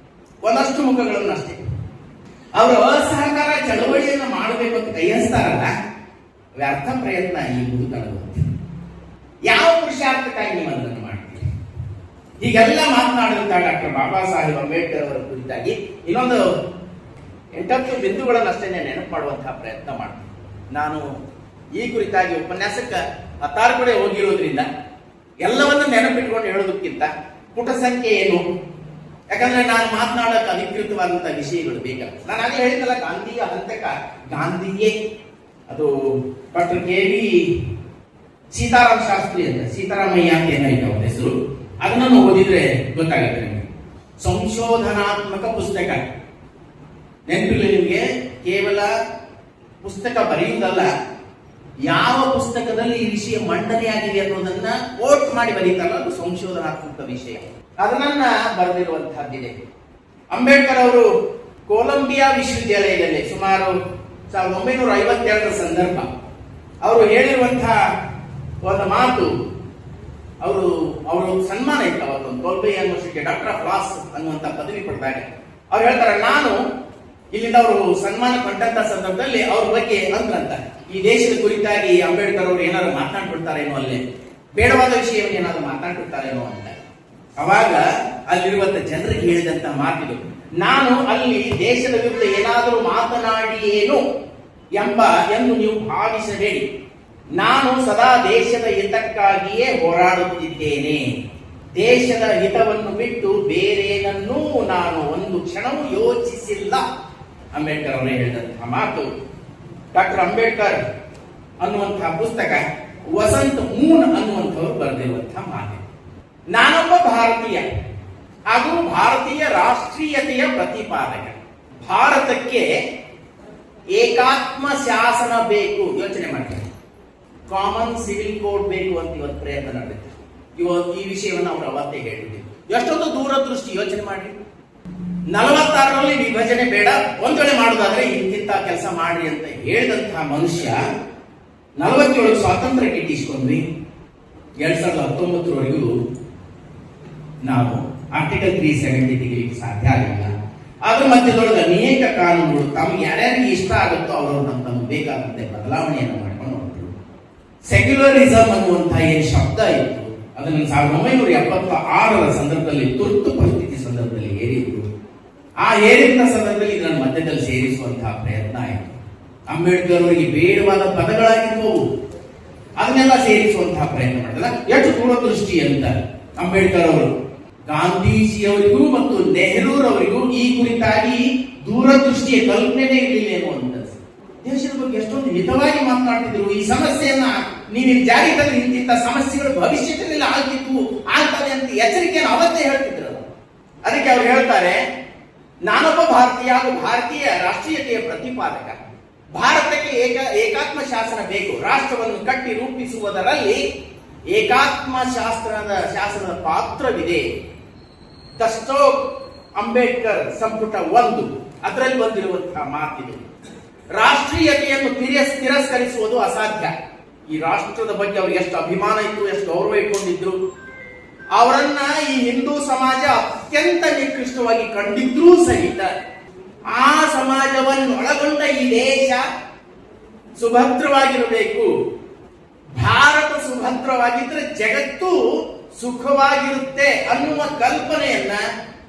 ಒಂದಷ್ಟು ಮುಖಗಳನ್ನು ಅಷ್ಟೇ. ಅವರು ಅಸಹಕಾರ ಚಳವಳಿಯನ್ನು ಮಾಡಬೇಕು ಅಂತ ಕೈಯಸ್ತಾರಲ್ಲ, ವ್ಯರ್ಥ ಪ್ರಯತ್ನ ಈ ಮುದುಕನದು. ಯಾವ ಪುರುಷಾರ್ಥಕ್ಕಾಗಿ ನೀವು ಅದನ್ನು ಮಾಡ್ತೀರಿ? ಹೀಗೆಲ್ಲ ಮಾತನಾಡಿದಂತಹ ಡಾಕ್ಟರ್ ಬಾಬಾ ಸಾಹೇಬ್ ಅಂಬೇಡ್ಕರ್ ಅವರ ಕುರಿತಾಗಿ ಇನ್ನೊಂದು 8-10 ಬಿಂದುಗಳನ್ನು ಅಷ್ಟೇ ನೆನಪು ಮಾಡುವಂತಹ ಪ್ರಯತ್ನ ಮಾಡ್ತೀನಿ. ನಾನು ಈ ಕುರಿತಾಗಿ ಉಪನ್ಯಾಸಕ್ಕೆ 16 ಕಡೆ ಹೋಗಿರೋದ್ರಿಂದ ಎಲ್ಲವನ್ನೂ ನೆನಪಿಟ್ಕೊಂಡು ಹೇಳೋದಕ್ಕಿಂತ ಪುಟ ಸಂಖ್ಯೆ ಏನು, ಯಾಕಂದ್ರೆ ನಾನು ಮಾತನಾಡಕ್ಕೆ ಅಧಿಕೃತವಾದಂತಹ ವಿಷಯಗಳು ಬೇಕಲ್ಲ. ನಾನು ಅದೇ ಹೇಳಿದಲ್ಲ, ಗಾಂಧಿಯ ಹಂತಕ ಗಾಂಧಿಯೇ. ಅದು ಡಾಕ್ಟರ್ ಕೆ.ವಿ. ಸೀತಾರಾಮ ಶಾಸ್ತ್ರಿ ಅಂತ, ಸೀತಾರಾಮಯ್ಯ ಅಂತ ಏನಾಯ್ತು ಅವರ ಹೆಸರು. ಅದನ್ನು ಓದಿದ್ರೆ ಗೊತ್ತಾಗುತ್ತೆ ನಿಮಗೆ. ಸಂಶೋಧನಾತ್ಮಕ ಪುಸ್ತಕ. ನೆನಪಿಲ್ಲ ನಿಮಗೆ? ಕೇವಲ ಪುಸ್ತಕ ಬರೆಯುವುದಲ್ಲ, ಯಾವ ಪುಸ್ತಕದಲ್ಲಿ ಈ ವಿಷಯ ಮಂಡನೆಯಾಗಿದೆ ಅನ್ನೋದನ್ನ ಕೋಟ್ ಮಾಡಿ ಬರೀತಾರಲ್ಲ, ಅದು ಸಂಶೋಧನಾತ್ಮಕ ವಿಷಯ. ಅದನ್ನ ಬರೆದಿರುವಂತಹದ್ದಿದೆ. ಅಂಬೇಡ್ಕರ್ ಅವರು ಕೊಲಂಬಿಯಾ ವಿಶ್ವವಿದ್ಯಾಲಯದಲ್ಲಿ ಸುಮಾರು 1952 ಸಂದರ್ಭ ಅವರು ಹೇಳಿರುವಂತಹ ಒಂದು ಮಾತು, ಅವರು ಸನ್ಮಾನ ಇತ್ತು ಅವತ್ತೊಂದು Columbia university doctor of laws ಅನ್ನುವಂತ ಪದವಿ ಪಡೆದಾಗ ಅವ್ರು ಹೇಳ್ತಾರೆ, ನಾನು ಇಲ್ಲಿಂದ ಅವರು ಸನ್ಮಾನ ಪಟ್ಟಂತ ಸಂದರ್ಭದಲ್ಲಿ ಅವ್ರ ಬಗ್ಗೆ ಅಂತ ಈ ದೇಶದ ಕುರಿತಾಗಿ ಅಂಬೇಡ್ಕರ್ ಅವರು ಏನಾದ್ರು ಮಾತನಾಡ್ಬಿಡ್ತಾರೇನೋ, ಅಲ್ಲೇ ಬೇಡವಾದ ವಿಷಯವನ್ನು ಏನಾದ್ರು ಮಾತನಾಡ್ಬಿಡ್ತಾರೇನೋ ಅಂತ. ಅವಾಗ ಅಲ್ಲಿರುವಂತ ಜನರಿಗೆ ಹೇಳಿದಂತ ಮಾತಿದು, ನಾನು ಅಲ್ಲಿ ದೇಶದ ವಿರುದ್ಧ ಏನಾದರೂ ಮಾತನಾಡಿಯೇನು ಎಂದು ನೀವು ಭಾವಿಸಬೇಡಿ. ನಾನು ಸದಾ ದೇಶದ ಹಿತಕ್ಕಾಗಿಯೇ ಹೋರಾಡುತ್ತಿದ್ದೇನೆ. ದೇಶದ ಹಿತವನ್ನು ಬಿಟ್ಟು ಬೇರೇನನ್ನೂ ನಾನು ಒಂದು ಕ್ಷಣವೂ ಯೋಚಿಸಿಲ್ಲ. ಅಂಬೇಡ್ಕರ್ ಅವರೇ ಹೇಳಿದಂತಹ ಮಾತು. ಡಾಕ್ಟರ್ ಅಂಬೇಡ್ಕರ್ ಅನ್ನುವಂತಹ ಪುಸ್ತಕ ವಸಂತ್ ಮೂನ್ ಅನ್ನುವಂಥವ್ರು ಬರೆದಿರುವಂತಹ ಮಾತು. ನಾನೊಬ್ಬ ಭಾರತೀಯ ಹಾಗೂ ಭಾರತೀಯ ರಾಷ್ಟ್ರೀಯತೆಯ ಪ್ರತಿಪಾದಕ. ಭಾರತಕ್ಕೆ ಏಕಾತ್ಮ ಶಾಸನ ಬೇಕು, ಯೋಚನೆ ಮಾಡಿ. ಕಾಮನ್ ಸಿವಿಲ್ ಕೋಡ್ ಬೇಕು ಅಂತ ಇವತ್ತು ಪ್ರಯತ್ನ ನಡೆದಿತ್ತು. ಇವತ್ತು ಈ ವಿಷಯವನ್ನು ಅವರು ಅವತ್ತೇ ಹೇಳಿದ್ರು. ಎಷ್ಟೊಂದು ದೂರದೃಷ್ಟಿ, ಯೋಚನೆ ಮಾಡಿ. 46ರಲ್ಲಿ ವಿಭಜನೆ ಬೇಡ, ಒಂದ್ ವೇಳೆ ಮಾಡುದಾದ್ರೆ ಇಂತಿಂತ ಕೆಲಸ ಮಾಡ್ರಿ ಅಂತ ಹೇಳಿದಂತಹ ಮನುಷ್ಯ 47 ಸ್ವಾತಂತ್ರ್ಯ ಗಿಟ್ಟಿಸ್ಕೊಂಡ್ವಿ. 2019ವರೆಗೂ ನಾವು ಆರ್ಟಿಕಲ್ 370 ತೆಗಿಲಿಕ್ಕೆ ಸಾಧ್ಯ ಆಗಿಲ್ಲ. ಅದ್ರ ಮಧ್ಯದೊಳಗೆ ಅನೇಕ ಕಾನೂನುಗಳು ತಮ್ಗೆ ಯಾರ್ಯಾರಿಗೆ ಇಷ್ಟ ಆಗುತ್ತೋ ಅವರು ತಮ್ಗೆ ಬೇಕಾದಂತೆ ಬದಲಾವಣೆಯನ್ನು ಮಾಡ್ಕೊಂಡು ಹೋಗ್ತಾರೆ. ಸೆಕ್ಯುಲರಿಸಂ ಅನ್ನುವಂತಹ ಏನ್ ಶಬ್ದ ಇತ್ತು ಅದನ್ನು 1976ರ ಸಂದರ್ಭದಲ್ಲಿ ತುರ್ತು ಪರಿಸ್ಥಿತಿ ಸಂದರ್ಭದಲ್ಲಿ ಹೇರಿದ್ರು. ಆ ಹೇರಿದ ಸಂದರ್ಭದಲ್ಲಿ ಇದನ್ನು ಮಧ್ಯದಲ್ಲಿ ಸೇರಿಸುವಂತಹ ಪ್ರಯತ್ನ ಆಯಿತು. ಅಂಬೇಡ್ಕರ್ ಅವರಿಗೆ ಬೇಡವಾದ ಪದಗಳಾಗಿದ್ದವು, ಅದನ್ನೆಲ್ಲ ಸೇರಿಸುವಂತಹ ಪ್ರಯತ್ನ ಮಾಡಿಲ್ಲ. ಎಷ್ಟು ದೂರದೃಷ್ಟಿ ಅಂತ ಅಂಬೇಡ್ಕರ್ ಅವರು ಗಾಂಧೀಜಿಯವರಿಗೂ ಮತ್ತು ನೆಹರೂರವರಿಗೂ ಈ ಕುರಿತಾಗಿ ದೂರದೃಷ್ಟಿಯ ಕಲ್ಪನೆ ಇರಲಿಲ್ಲ ಅನ್ನುವಂಥದ್ದು. ದೇಶದ ಬಗ್ಗೆ ಎಷ್ಟೊಂದು ಹಿತವಾಗಿ ಮಾತನಾಡ್ತಿದ್ರು. ಈ ಸಮಸ್ಯೆಯನ್ನ ನೀವು ಜಾರಿ ತಂದ್ರೆ ಇಂಥ ಸಮಸ್ಯೆಗಳು ಭವಿಷ್ಯದಲ್ಲಿ ಆಗ್ತದೆ ಅಂತ ಎಚ್ಚರಿಕೆಯನ್ನು ಅವತ್ತೇ ಹೇಳ್ತಿದ್ರು. ಅದಕ್ಕೆ ಅವ್ರು ಹೇಳ್ತಾರೆ, ನಾನೊಬ್ಬ ಭಾರತೀಯ ಹಾಗೂ ಭಾರತೀಯ ರಾಷ್ಟ್ರೀಯತೆಯ ಪ್ರತಿಪಾದಕ. ಭಾರತಕ್ಕೆ ಏಕಾತ್ಮ ಶಾಸನ ಬೇಕು. ರಾಷ್ಟ್ರವನ್ನು ಕಟ್ಟಿ ರೂಪಿಸುವುದರಲ್ಲಿ ಏಕಾತ್ಮ ಶಾಸನದ ಪಾತ್ರವಿದೆ. ದಸ್ಟೋ ಅಂಬೇಡ್ಕರ್ ಸಂಪುಟ 1 ಅದರಲ್ಲಿ ಬಂದಿರುವಂತಹ ಮಾತಿದೆ. ರಾಷ್ಟ್ರೀಯತೆಯನ್ನು ತಿರಸ್ಕರಿಸುವುದು ಅಸಾಧ್ಯ. ಈ ರಾಷ್ಟ್ರದ ಬಗ್ಗೆ ಅವ್ರಿಗೆ ಎಷ್ಟು ಅಭಿಮಾನ ಇತ್ತು, ಎಷ್ಟು ಗೌರವ ಇಟ್ಕೊಂಡಿದ್ರು. ಅವರನ್ನ ಈ ಹಿಂದೂ ಸಮಾಜ ಅತ್ಯಂತ ನಿಕೃಷ್ಟವಾಗಿ ಕಂಡಿದ್ರೂ ಸಹಿತ ಆ ಸಮಾಜವನ್ನು ಒಳಗೊಂಡ ಈ ದೇಶ ಸುಭದ್ರವಾಗಿರಬೇಕು. ಭಾರತ ಸುಭದ್ರವಾಗಿದ್ರೆ ಜಗತ್ತು ಸುಖವಾಗಿರುತ್ತೆ ಅನ್ನುವ ಕಲ್ಪನೆಯನ್ನ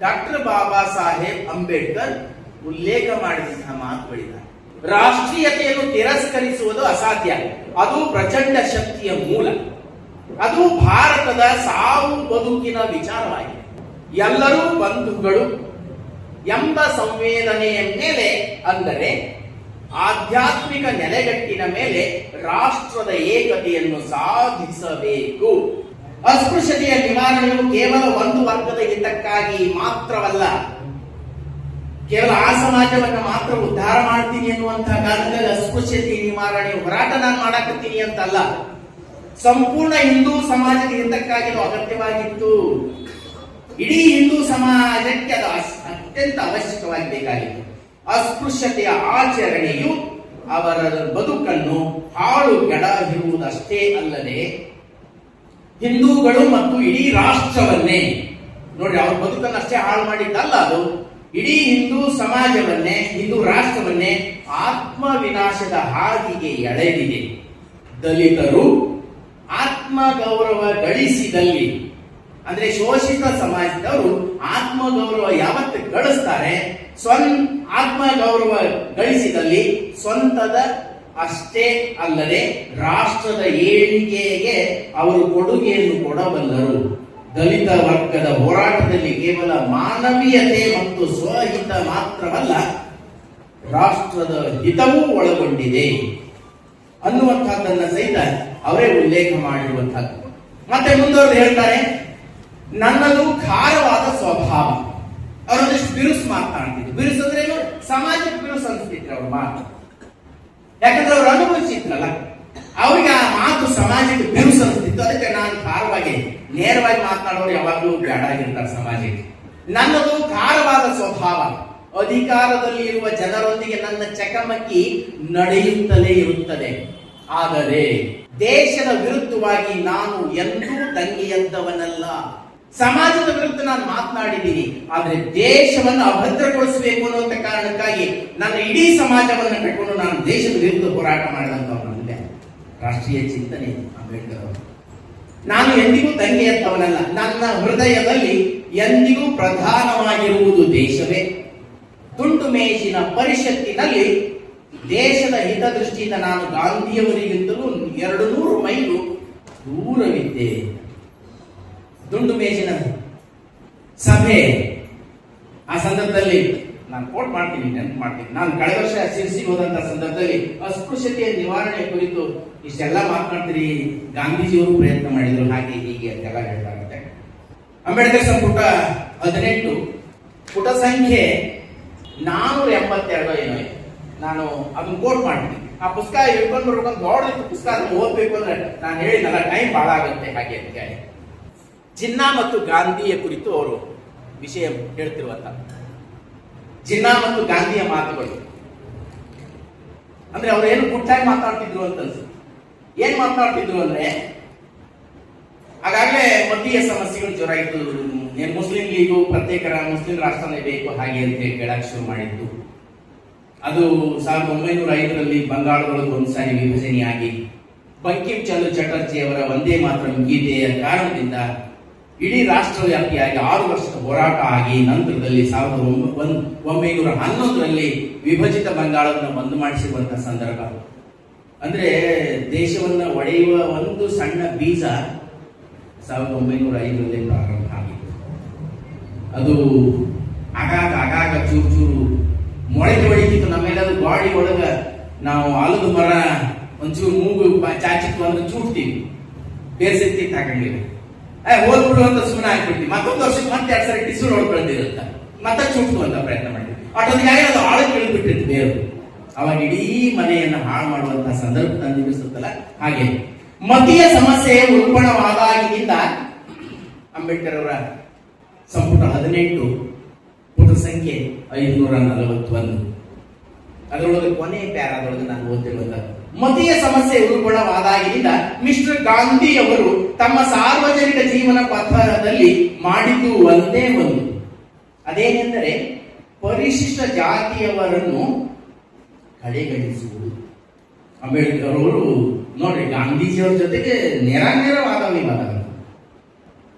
ಡಾಕ್ಟರ್ ಬಾಬಾ ಸಾಹೇಬ್ ಅಂಬೇಡ್ಕರ್ ಉಲ್ಲೇಖ ಮಾಡಿದಂತಹ ಮಾತುಗಳಿದ್ದಾರೆ. ರಾಷ್ಟ್ರೀಯತೆಯನ್ನು ತಿರಸ್ಕರಿಸುವುದು ಅಸಾಧ್ಯ. ಅದು ಪ್ರಚಂಡ ಶಕ್ತಿಯ ಮೂಲ. ಅದು ಭಾರತದ ಸಾವು ಬದುಕಿನ ವಿಚಾರವಾಗಿದೆ. ಎಲ್ಲರೂ ಬಂಧುಗಳು ಎಂಬ ಸಂವೇದನೆಯ ಮೇಲೆ, ಅಂದರೆ ಆಧ್ಯಾತ್ಮಿಕ ನೆಲೆಗಟ್ಟಿನ ಮೇಲೆ ರಾಷ್ಟ್ರದ ಏಕತೆಯನ್ನು ಸಾಧಿಸಬೇಕು. ಅಸ್ಪೃಶ್ಯತೆಯ ನಿವಾರಣೆಯು ಕೇವಲ ಒಂದು ವರ್ಗದ ಹಿತಕ್ಕಾಗಿ ಮಾತ್ರವಲ್ಲ, ಕೇವಲ ಆ ಸಮಾಜವನ್ನು ಮಾತ್ರ ಉದ್ಧಾರ ಮಾಡ್ತೀನಿ ಎನ್ನುವಂತಹ ಕಾರಣದಲ್ಲಿ ಅಸ್ಪೃಶ್ಯತೆ ನಿವಾರಣೆ ಹೋರಾಟ ನಾನು ಮಾಡಕತ್ತೀನಿ ಅಂತಲ್ಲ, ಸಂಪೂರ್ಣ ಹಿಂದೂ ಸಮಾಜದ ಹಿತಕ್ಕಾಗಿ ಅದು ಅಗತ್ಯವಾಗಿತ್ತು. ಇಡೀ ಹಿಂದೂ ಸಮಾಜಕ್ಕೆ ಅದು ಅತ್ಯಂತ ಅವಶ್ಯಕವಾಗಿ ಬೇಕಾಗಿತ್ತು. ಅಸ್ಪೃಶ್ಯತೆಯ ಆಚರಣೆಯು ಅವರ ಬದುಕನ್ನು ಹಾಳುಗೆಡಹಿರುವುದಷ್ಟೇ ಅಲ್ಲದೆ ಹಿಂದೂಗಳು ಮತ್ತು ಇಡೀ ರಾಷ್ಟ್ರವನ್ನೇ, ನೋಡಿ ಅವ್ರ ಬದುಕನ್ನು ಅಷ್ಟೇ ಹಾಳು ಮಾಡಿದ್ದಲ್ಲ, ಅದು ಇಡೀ ಹಿಂದೂ ಸಮಾಜವನ್ನೇ, ಹಿಂದೂ ರಾಷ್ಟ್ರವನ್ನೇ ಆತ್ಮವಿನಾಶದ ಹಾದಿಗೆ ಎಳೆದಿದೆ. ದಲಿತರು ಆತ್ಮಗೌರವ ಗಳಿಸಿದಲ್ಲಿ, ಅಂದ್ರೆ ಶೋಷಿತ ಸಮಾಜದವರು ಆತ್ಮಗೌರವ ಯಾವತ್ತು ಗಳಿಸ್ತಾರೆ, ಆತ್ಮಗೌರವ ಗಳಿಸಿದಲ್ಲಿ ಸ್ವಂತದ ಅಷ್ಟೇ ಅಲ್ಲದೆ ರಾಷ್ಟ್ರದ ಏಳಿಗೆಗೆ ಅವರು ಕೊಡುಗೆಯನ್ನು ಕೊಡಬಲ್ಲರು. ದಲಿತ ವರ್ಗದ ಹೋರಾಟದಲ್ಲಿ ಕೇವಲ ಮಾನವೀಯತೆ ಮತ್ತು ಸ್ವಹಿತ ಮಾತ್ರವಲ್ಲ, ರಾಷ್ಟ್ರದ ಹಿತವೂ ಒಳಗೊಂಡಿದೆ ಅನ್ನುವಂಥದ್ದನ್ನ ಸಹಿತ ಅವರೇ ಉಲ್ಲೇಖ ಮಾಡಿರುವಂತಹದ್ದು. ಮತ್ತೆ ಮುಂದುವರೆದು ಹೇಳ್ತಾರೆ, ನನ್ನದು ಖಾರವಾದ ಸ್ವಭಾವ. ಅವರೊಂದಿಷ್ಟು ಬಿರುಸು ಮಾತನಾಡ್ತಿದ್ರು. ಬಿರುಸು ಅಂದ್ರೆ ಏನು? ಸಮಾಜಕ್ಕೆ ಬಿರುಸು ಅನಿಸ್ತಿದ್ರು ಅವ್ರ ಮಾತು. ಯಾಕಂದ್ರೆ ಅವ್ರು ಅನುಭವಿಸಿದ್ರಲ್ಲ, ಅವ್ರಿಗೆ ಆ ಮಾತು ಸಮಾಜಕ್ಕೆ ಬಿರುಸು ಅನಿಸ್ತಿತ್ತು. ಅದಕ್ಕೆ ನಾನು ಖಾರವಾಗಿ ನೇರವಾಗಿ ಮಾತನಾಡೋರು ಯಾವಾಗಲೂ ಬೇಡ ಆಗಿರ್ತಾರೆ ಸಮಾಜಕ್ಕೆ. ನನ್ನದು ಖಾರವಾದ ಸ್ವಭಾವ. ಅಧಿಕಾರದಲ್ಲಿ ಇರುವ ಜನರೊಂದಿಗೆ ನನ್ನ ಚಕಮಕಿ ನಡೆಯುತ್ತಲೇ ಇರುತ್ತದೆ. ಆದರೆ ದೇಶದ ವಿರುದ್ಧವಾಗಿ ನಾನು ಎಂದೂ ದಂಗೆಯದ್ದವನಲ್ಲ. ಸಮಾಜದ ವಿರುದ್ಧ ನಾನು ಮಾತನಾಡಿದ್ದೀನಿ, ಆದ್ರೆ ದೇಶವನ್ನು ಅಭದ್ರಗೊಳಿಸಬೇಕು ಅನ್ನುವಂತ ಕಾರಣಕ್ಕಾಗಿ ನನ್ನ ಇಡೀ ಸಮಾಜವನ್ನು ಕಟ್ಕೊಂಡು ನಾನು ದೇಶದ ವಿರುದ್ಧ ಹೋರಾಟ ಮಾಡಿದಂತವನಲ್ಲ. ರಾಷ್ಟ್ರೀಯ ಚಿಂತನೆ ಅಂಬೇಡ್ಕರ್ ಅವರು. ನಾನು ಎಂದಿಗೂ ದಂಗೆಯದ್ದವನಲ್ಲ. ನನ್ನ ಹೃದಯದಲ್ಲಿ ಎಂದಿಗೂ ಪ್ರಧಾನವಾಗಿರುವುದು ದೇಶವೇ. ತುಂಡು ಮೇಜಿನ ಪರಿಷತ್ತಿನಲ್ಲಿ ದೇಶದ ಹಿತದೃಷ್ಟಿಯಿಂದ ನಾನು ಗಾಂಧಿಯವರಿಗಿಂತಲೂ 200 ಮೈಲು ದೂರವಿದ್ದೆ. ದುಂಡು ಮೇಜಿನ ಸಭೆ ಆ ಸಂದರ್ಭದಲ್ಲಿ ನಾನು ಕೋಟ್ ಮಾಡ್ತೀನಿ, ನೆನಪು ಮಾಡ್ತೀನಿ. ನಾನು ಕಳೆದ ವರ್ಷ ಶಿರ್ಸಿಗೆ ಹೋದಂತ ಸಂದರ್ಭದಲ್ಲಿ ಅಸ್ಪೃಶ್ಯತೆಯ ನಿವಾರಣೆ ಕುರಿತು ಇಷ್ಟೆಲ್ಲ ಮಾತನಾಡ್ತೀರಿ, ಗಾಂಧೀಜಿಯವರು ಪ್ರಯತ್ನ ಮಾಡಿದ್ರು, ಹಾಗೆ ಹೀಗೆ ಅಂತೆಲ್ಲ ಹೇಳ್ತಾಗುತ್ತೆ. ಅಂಬೇಡ್ಕರ್ ಸಂಪುಟ 18 ಪುಟ ಸಂಖ್ಯೆ 482 ಏನೋ. ನಾನು ಅದನ್ನ ಕೋಟ್ ಮಾಡ್ತೀನಿ. ಆ ಪುಸ್ತಕ ಹಿಡ್ಕೊಂಡು ಬರ್ಬೇಕಂತ ದೊಡ್ಡ ಪುಸ್ತಕ ಅದನ್ನು ಓದ್ಬೇಕು ಅಂದ್ರೆ ನಾನು ಹೇಳಿದ್ನಲ್ಲ, ಟೈಮ್ ಬಹಳ ಆಗುತ್ತೆ ಹಾಗೆ ಅಂತ ಹೇಳಿ. ಜಿನ್ನಾ ಮತ್ತು ಗಾಂಧಿಯ ಕುರಿತು ಅವರು ವಿಷಯ ಹೇಳ್ತಿರುವಂತ ಜಿನ್ನಾ ಮತ್ತು ಗಾಂಧಿಯ ಮಾತುಗಳು ಅಂದ್ರೆ ಅವ್ರು ಏನು ಗುಟ್ಟಾಗಿ ಮಾತಾಡ್ತಿದ್ರು ಅಂತ ಅನ್ಸುತ್ತೆ. ಏನ್ ಮಾತಾಡ್ತಿದ್ರು ಅಂದ್ರೆ, ಆಗಾಗಲೇ ಮತೀಯ ಸಮಸ್ಯೆಗಳು ಜೋರಾಯಿತು. ಮುಸ್ಲಿಂ ಲೀಗು ಪ್ರತ್ಯೇಕ ಮುಸ್ಲಿಂ ರಾಷ್ಟ್ರನೇ ಬೇಕು ಹಾಗೆ ಅಂತ ಕೇಳಕ್ ಶುರು ಮಾಡಿದ್ದು. ಅದು 1905ರಲ್ಲಿ ಬಂಗಾಳದೊಳಗೆ ಒಂದ್ಸಾರಿ ವಿಭಜನೆಯಾಗಿ ಬಂಕಿಂ ಚಂದ್ರ ಚಟರ್ಜಿ ಅವರ ವಂದೇ ಮಾತರಂ ಗೀತೆಯ ಕಾರಣದಿಂದ ಇಡೀ ರಾಷ್ಟ್ರವ್ಯಾಪಿಯಾಗಿ 6 ವರ್ಷದ ಹೋರಾಟ ಆಗಿ ನಂತರದಲ್ಲಿ 1911ರಲ್ಲಿ ವಿಭಜಿತ ಬಂಗಾಳವನ್ನು ಬಂದ್ ಮಾಡಿಸಿರುವಂತಹ ಸಂದರ್ಭ. ಅಂದ್ರೆ ದೇಶವನ್ನ ಒಡೆಯುವ ಒಂದು ಸಣ್ಣ ಬೀಜ 1905ರಲ್ಲಿ ಪ್ರಾರಂಭ ಆಗಿತ್ತು. ಅದು ಆಗಾಗ ಚೂರು ಮೊಳಕೆ ಹೊಡಿತಿತ್ತು. ನಮ್ಮೆಲ್ಲರೂ ಗಾಡಿ ಒಳಗ ನಾವು ಆಲದ ಮರ ಒಂಚೂರು ಮೂಗು ಚಾಚಿತ್ತು ಅಂದ್ರೆ ಚೂಡ್ತೀವಿ, ಬೇರ್ಸಿರ್ತಿ ತಗೊಂಡಿವಿ, ಓದ್ಬಿಡು ಅಂತ ಸುಮ್ಮನೆ ಹಾಕ್ಬಿಡ್ತೀವಿ. ಮತ್ತೊಂದು ವರ್ಷಕ್ಕೆ ಮತ್ತೆ 2 ಸರಿ ಟಿಸೂರ್ ಹೊಡ್ಕೊಳ್ತಿರುತ್ತ, ಮತ್ತೆ ಚೂಡ್ತು ಅಂತ ಪ್ರಯತ್ನ ಮಾಡ್ತೀವಿ. ಅಷ್ಟೊಂದಿಗೆ ಅದು ಆಳಕ್ಕೆ ಇಳಿದ್ಬಿಟ್ಟಿರ್ತು ಬೇರು. ಅವಾಗ ಇಡೀ ಮನೆಯನ್ನು ಹಾಳು ಮಾಡುವಂತಹ ಸಂದರ್ಭ ತಂದಿರಿಸುತ್ತಲ್ಲ. ಹಾಗೆ ಮತೀಯ ಸಮಸ್ಯೆ ಉಲ್ಬಣವಾದಾಗಿನಿಂದ ಅಂಬೇಡ್ಕರ್ ಅವರ ಸಂಪುಟ 18 ಪುಟ ಸಂಖ್ಯೆ 541 ಅದರೊಳಗೆ ಕೊನೆ ಪ್ಯಾರಾದೊಳಗೆ ನಾನು ಓದ್ತಿರುವಂತ ಮತೀಯ ಸಮಸ್ಯೆ ಉಲ್ಬಣವಾದಾಗಿನಿಂದ ಮಿಸ್ಟರ್ ಗಾಂಧಿ ಅವರು ತಮ್ಮ ಸಾರ್ವಜನಿಕ ಜೀವನ ಪಥದಲ್ಲಿ ಮಾಡಿದ್ದು ಒಂದೇ ಒಂದು. ಅದೇನೆಂದರೆ ಪರಿಶಿಷ್ಟ ಜಾತಿಯವರನ್ನು ಕಡೆಗಣಿಸುವುದು. ಅಂಬೇಡ್ಕರ್ ಅವರು ನೋಡ್ರಿ, ಗಾಂಧೀಜಿಯವರ ಜೊತೆಗೆ ನೇರಾನೇರವಾದ ವಿವಾದ.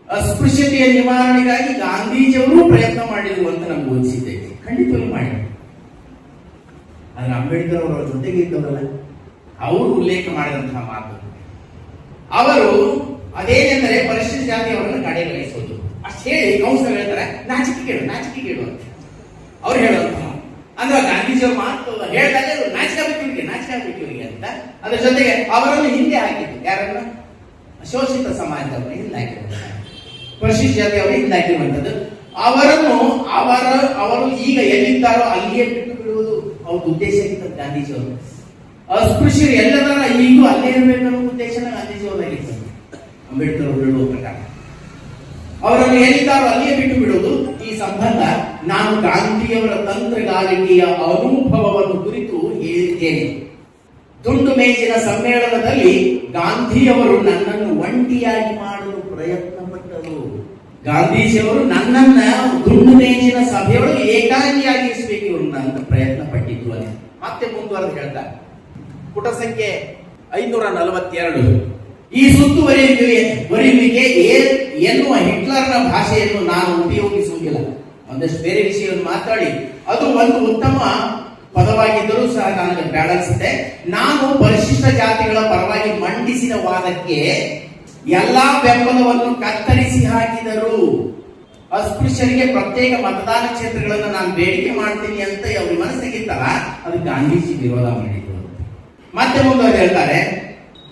ಅಸ್ಪೃಶ್ಯತೆಯ ನಿವಾರಣೆಗಾಗಿ ಗಾಂಧೀಜಿಯವರು ಪ್ರಯತ್ನ ಮಾಡಿದ್ರು ಅಂತ ನಮ್ಗೆ ಓದಿಸಿದ್ದೇವೆ, ಖಂಡಿತವಾಗಿ ಮಾಡಿದ್ರು. ಆದ್ರೆ ಅಂಬೇಡ್ಕರ್ ಅವರ ಜೊತೆಗೆ ಇದ್ದವರಲ್ಲ, ಅವರು ಉಲ್ಲೇಖ ಮಾಡಿದಂತಹ ಮಾತು ಅವರು ಅದೇನೆಂದರೆ ಪರಿಶಿಷ್ಟ ಜಾತಿಯವರನ್ನು ಕಡೆಗಣಿಸೋದು. ಅಷ್ಟು ಹೇಳಿ ಕೌನ್ಸಿಲರ್ ಹೇಳ್ತಾರೆ ನಾಚಿಕೆಗೇಡು ಅಂತ ಅವ್ರು ಹೇಳುವಂತಹ ಅಂದ್ರೆ ಗಾಂಧೀಜಿಯವ್ರ ಮಾತು ಹೇಳಿದಾಗ ನಾಚಿಕೆ ಇವರಿಗೆ ಅಂತ. ಅದ್ರ ಜೊತೆಗೆ ಅವರನ್ನು ಹಿಂದೆ ಹಾಕಿದ್ರು. ಯಾರನ್ನ? ಶೋಷಿತ ಸಮಾಜದವರನ್ನ ಹಿಂದೆ ಹಾಕಿದ್ರು, ಪರಿಶಿಷ್ಟ ಜಾತಿಯವರು ಹಿಂದೆ ಹಾಕಿರುವಂತದ್ದು. ಅವರು ಈಗ ಎಲ್ಲಿದ್ದಾರೋ ಅಲ್ಲಿಯೇ ಬಿಟ್ಟು ಬಿಡುವುದು ಅವ್ರ ಉದ್ದೇಶ ಇತ್ತು ಗಾಂಧೀಜಿಯವರು. ಅಸ್ಪೃಶ್ಯರು ಎಲ್ಲದರ ಈಗೂ ಅಲ್ಲೇ ಇರಬೇಕನ್ನೋ ಉದ್ದೇಶನ ಗಾಂಧೀಜಿಯವರಾಗಿತ್ತು. ಅಂಬೇಡ್ಕರ್ ಅವರು ಹೇಳುವ ಪ್ರಕಾರ ಅವರನ್ನು ಎಲ್ಲಿದ್ದಾರೋ ಅಲ್ಲಿಯೇ ಬಿಟ್ಟು ಬಿಡುವುದು. ಈ ಸಂಬಂಧ ನಾನು ಗಾಂಧಿಯವರ ತಂತ್ರಗಾರಿಕೆಯ ಅನುಭವವನ್ನು ಕುರಿತು ಹೇಳಿದ್ದೇನೆ. ತುಂಡು ಮೇಜಿನ ಸಮ್ಮೇಳನದಲ್ಲಿ ಗಾಂಧಿಯವರು ನನ್ನನ್ನು ಒಂಟಿಯಾಗಿ ಮಾಡಲು ಪ್ರಯತ್ನ ಪಟ್ಟರು. ಗಾಂಧೀಜಿಯವರು ನನ್ನನ್ನ ತುಂಡು ಮೇಜಿನ ಸಭೆಯೊಳಗೆ ಏಕಾಂಗಿಯಾಗಿಸಬೇಕು ಅಂತ ಪ್ರಯತ್ನ ಪಟ್ಟಿದ್ದು ಅಲ್ಲಿ. ಮತ್ತೆ ಮುಂದುವರೆದು ಹೇಳ್ತಾರೆ, ಪುಟ ಸಂಖ್ಯೆ 542 ಈ ಸುತ್ತುವರಿಯುವಿಕೆ ಎನ್ನುವ ಹಿಟ್ಲರ್ನ ಭಾಷೆಯನ್ನು ನಾನು ಉಪಯೋಗಿಸುವುದಿಲ್ಲ. ಒಂದಷ್ಟು ಬೇರೆ ವಿಷಯವನ್ನು ಮಾತಾಡಿ ಅದು ಒಂದು ಉತ್ತಮ ಪದವಾಗಿದ್ದರೂ ಸಹ ನನಗೆ ಬೇಡ ಅನಿಸುತ್ತೆ. ನಾನು ಪರಿಶಿಷ್ಟ ಜಾತಿಗಳ ಪರವಾಗಿ ಮಂಡಿಸಿದ ವಾದಕ್ಕೆ ಎಲ್ಲಾ ಬೆಂಬಲವನ್ನು ಕತ್ತರಿಸಿ ಹಾಕಿದರು. ಅಸ್ಪೃಶ್ಯರಿಗೆ ಪ್ರತ್ಯೇಕ ಮತದಾನ ಕ್ಷೇತ್ರಗಳನ್ನು ನಾನು ಬೇಡಿಕೆ ಮಾಡ್ತೀನಿ ಅಂತ ಅವ್ರ ಮನಸ್ಸಿಗಿತ್ತಲ್ಲ, ಅದು ಗಾಂಧೀಜಿ ವಿರೋಧ ಮಾಡಿದ್ರು. ಮತ್ತೆ ಮುಂದುವರೆದು ಹೇಳ್ತಾರೆ,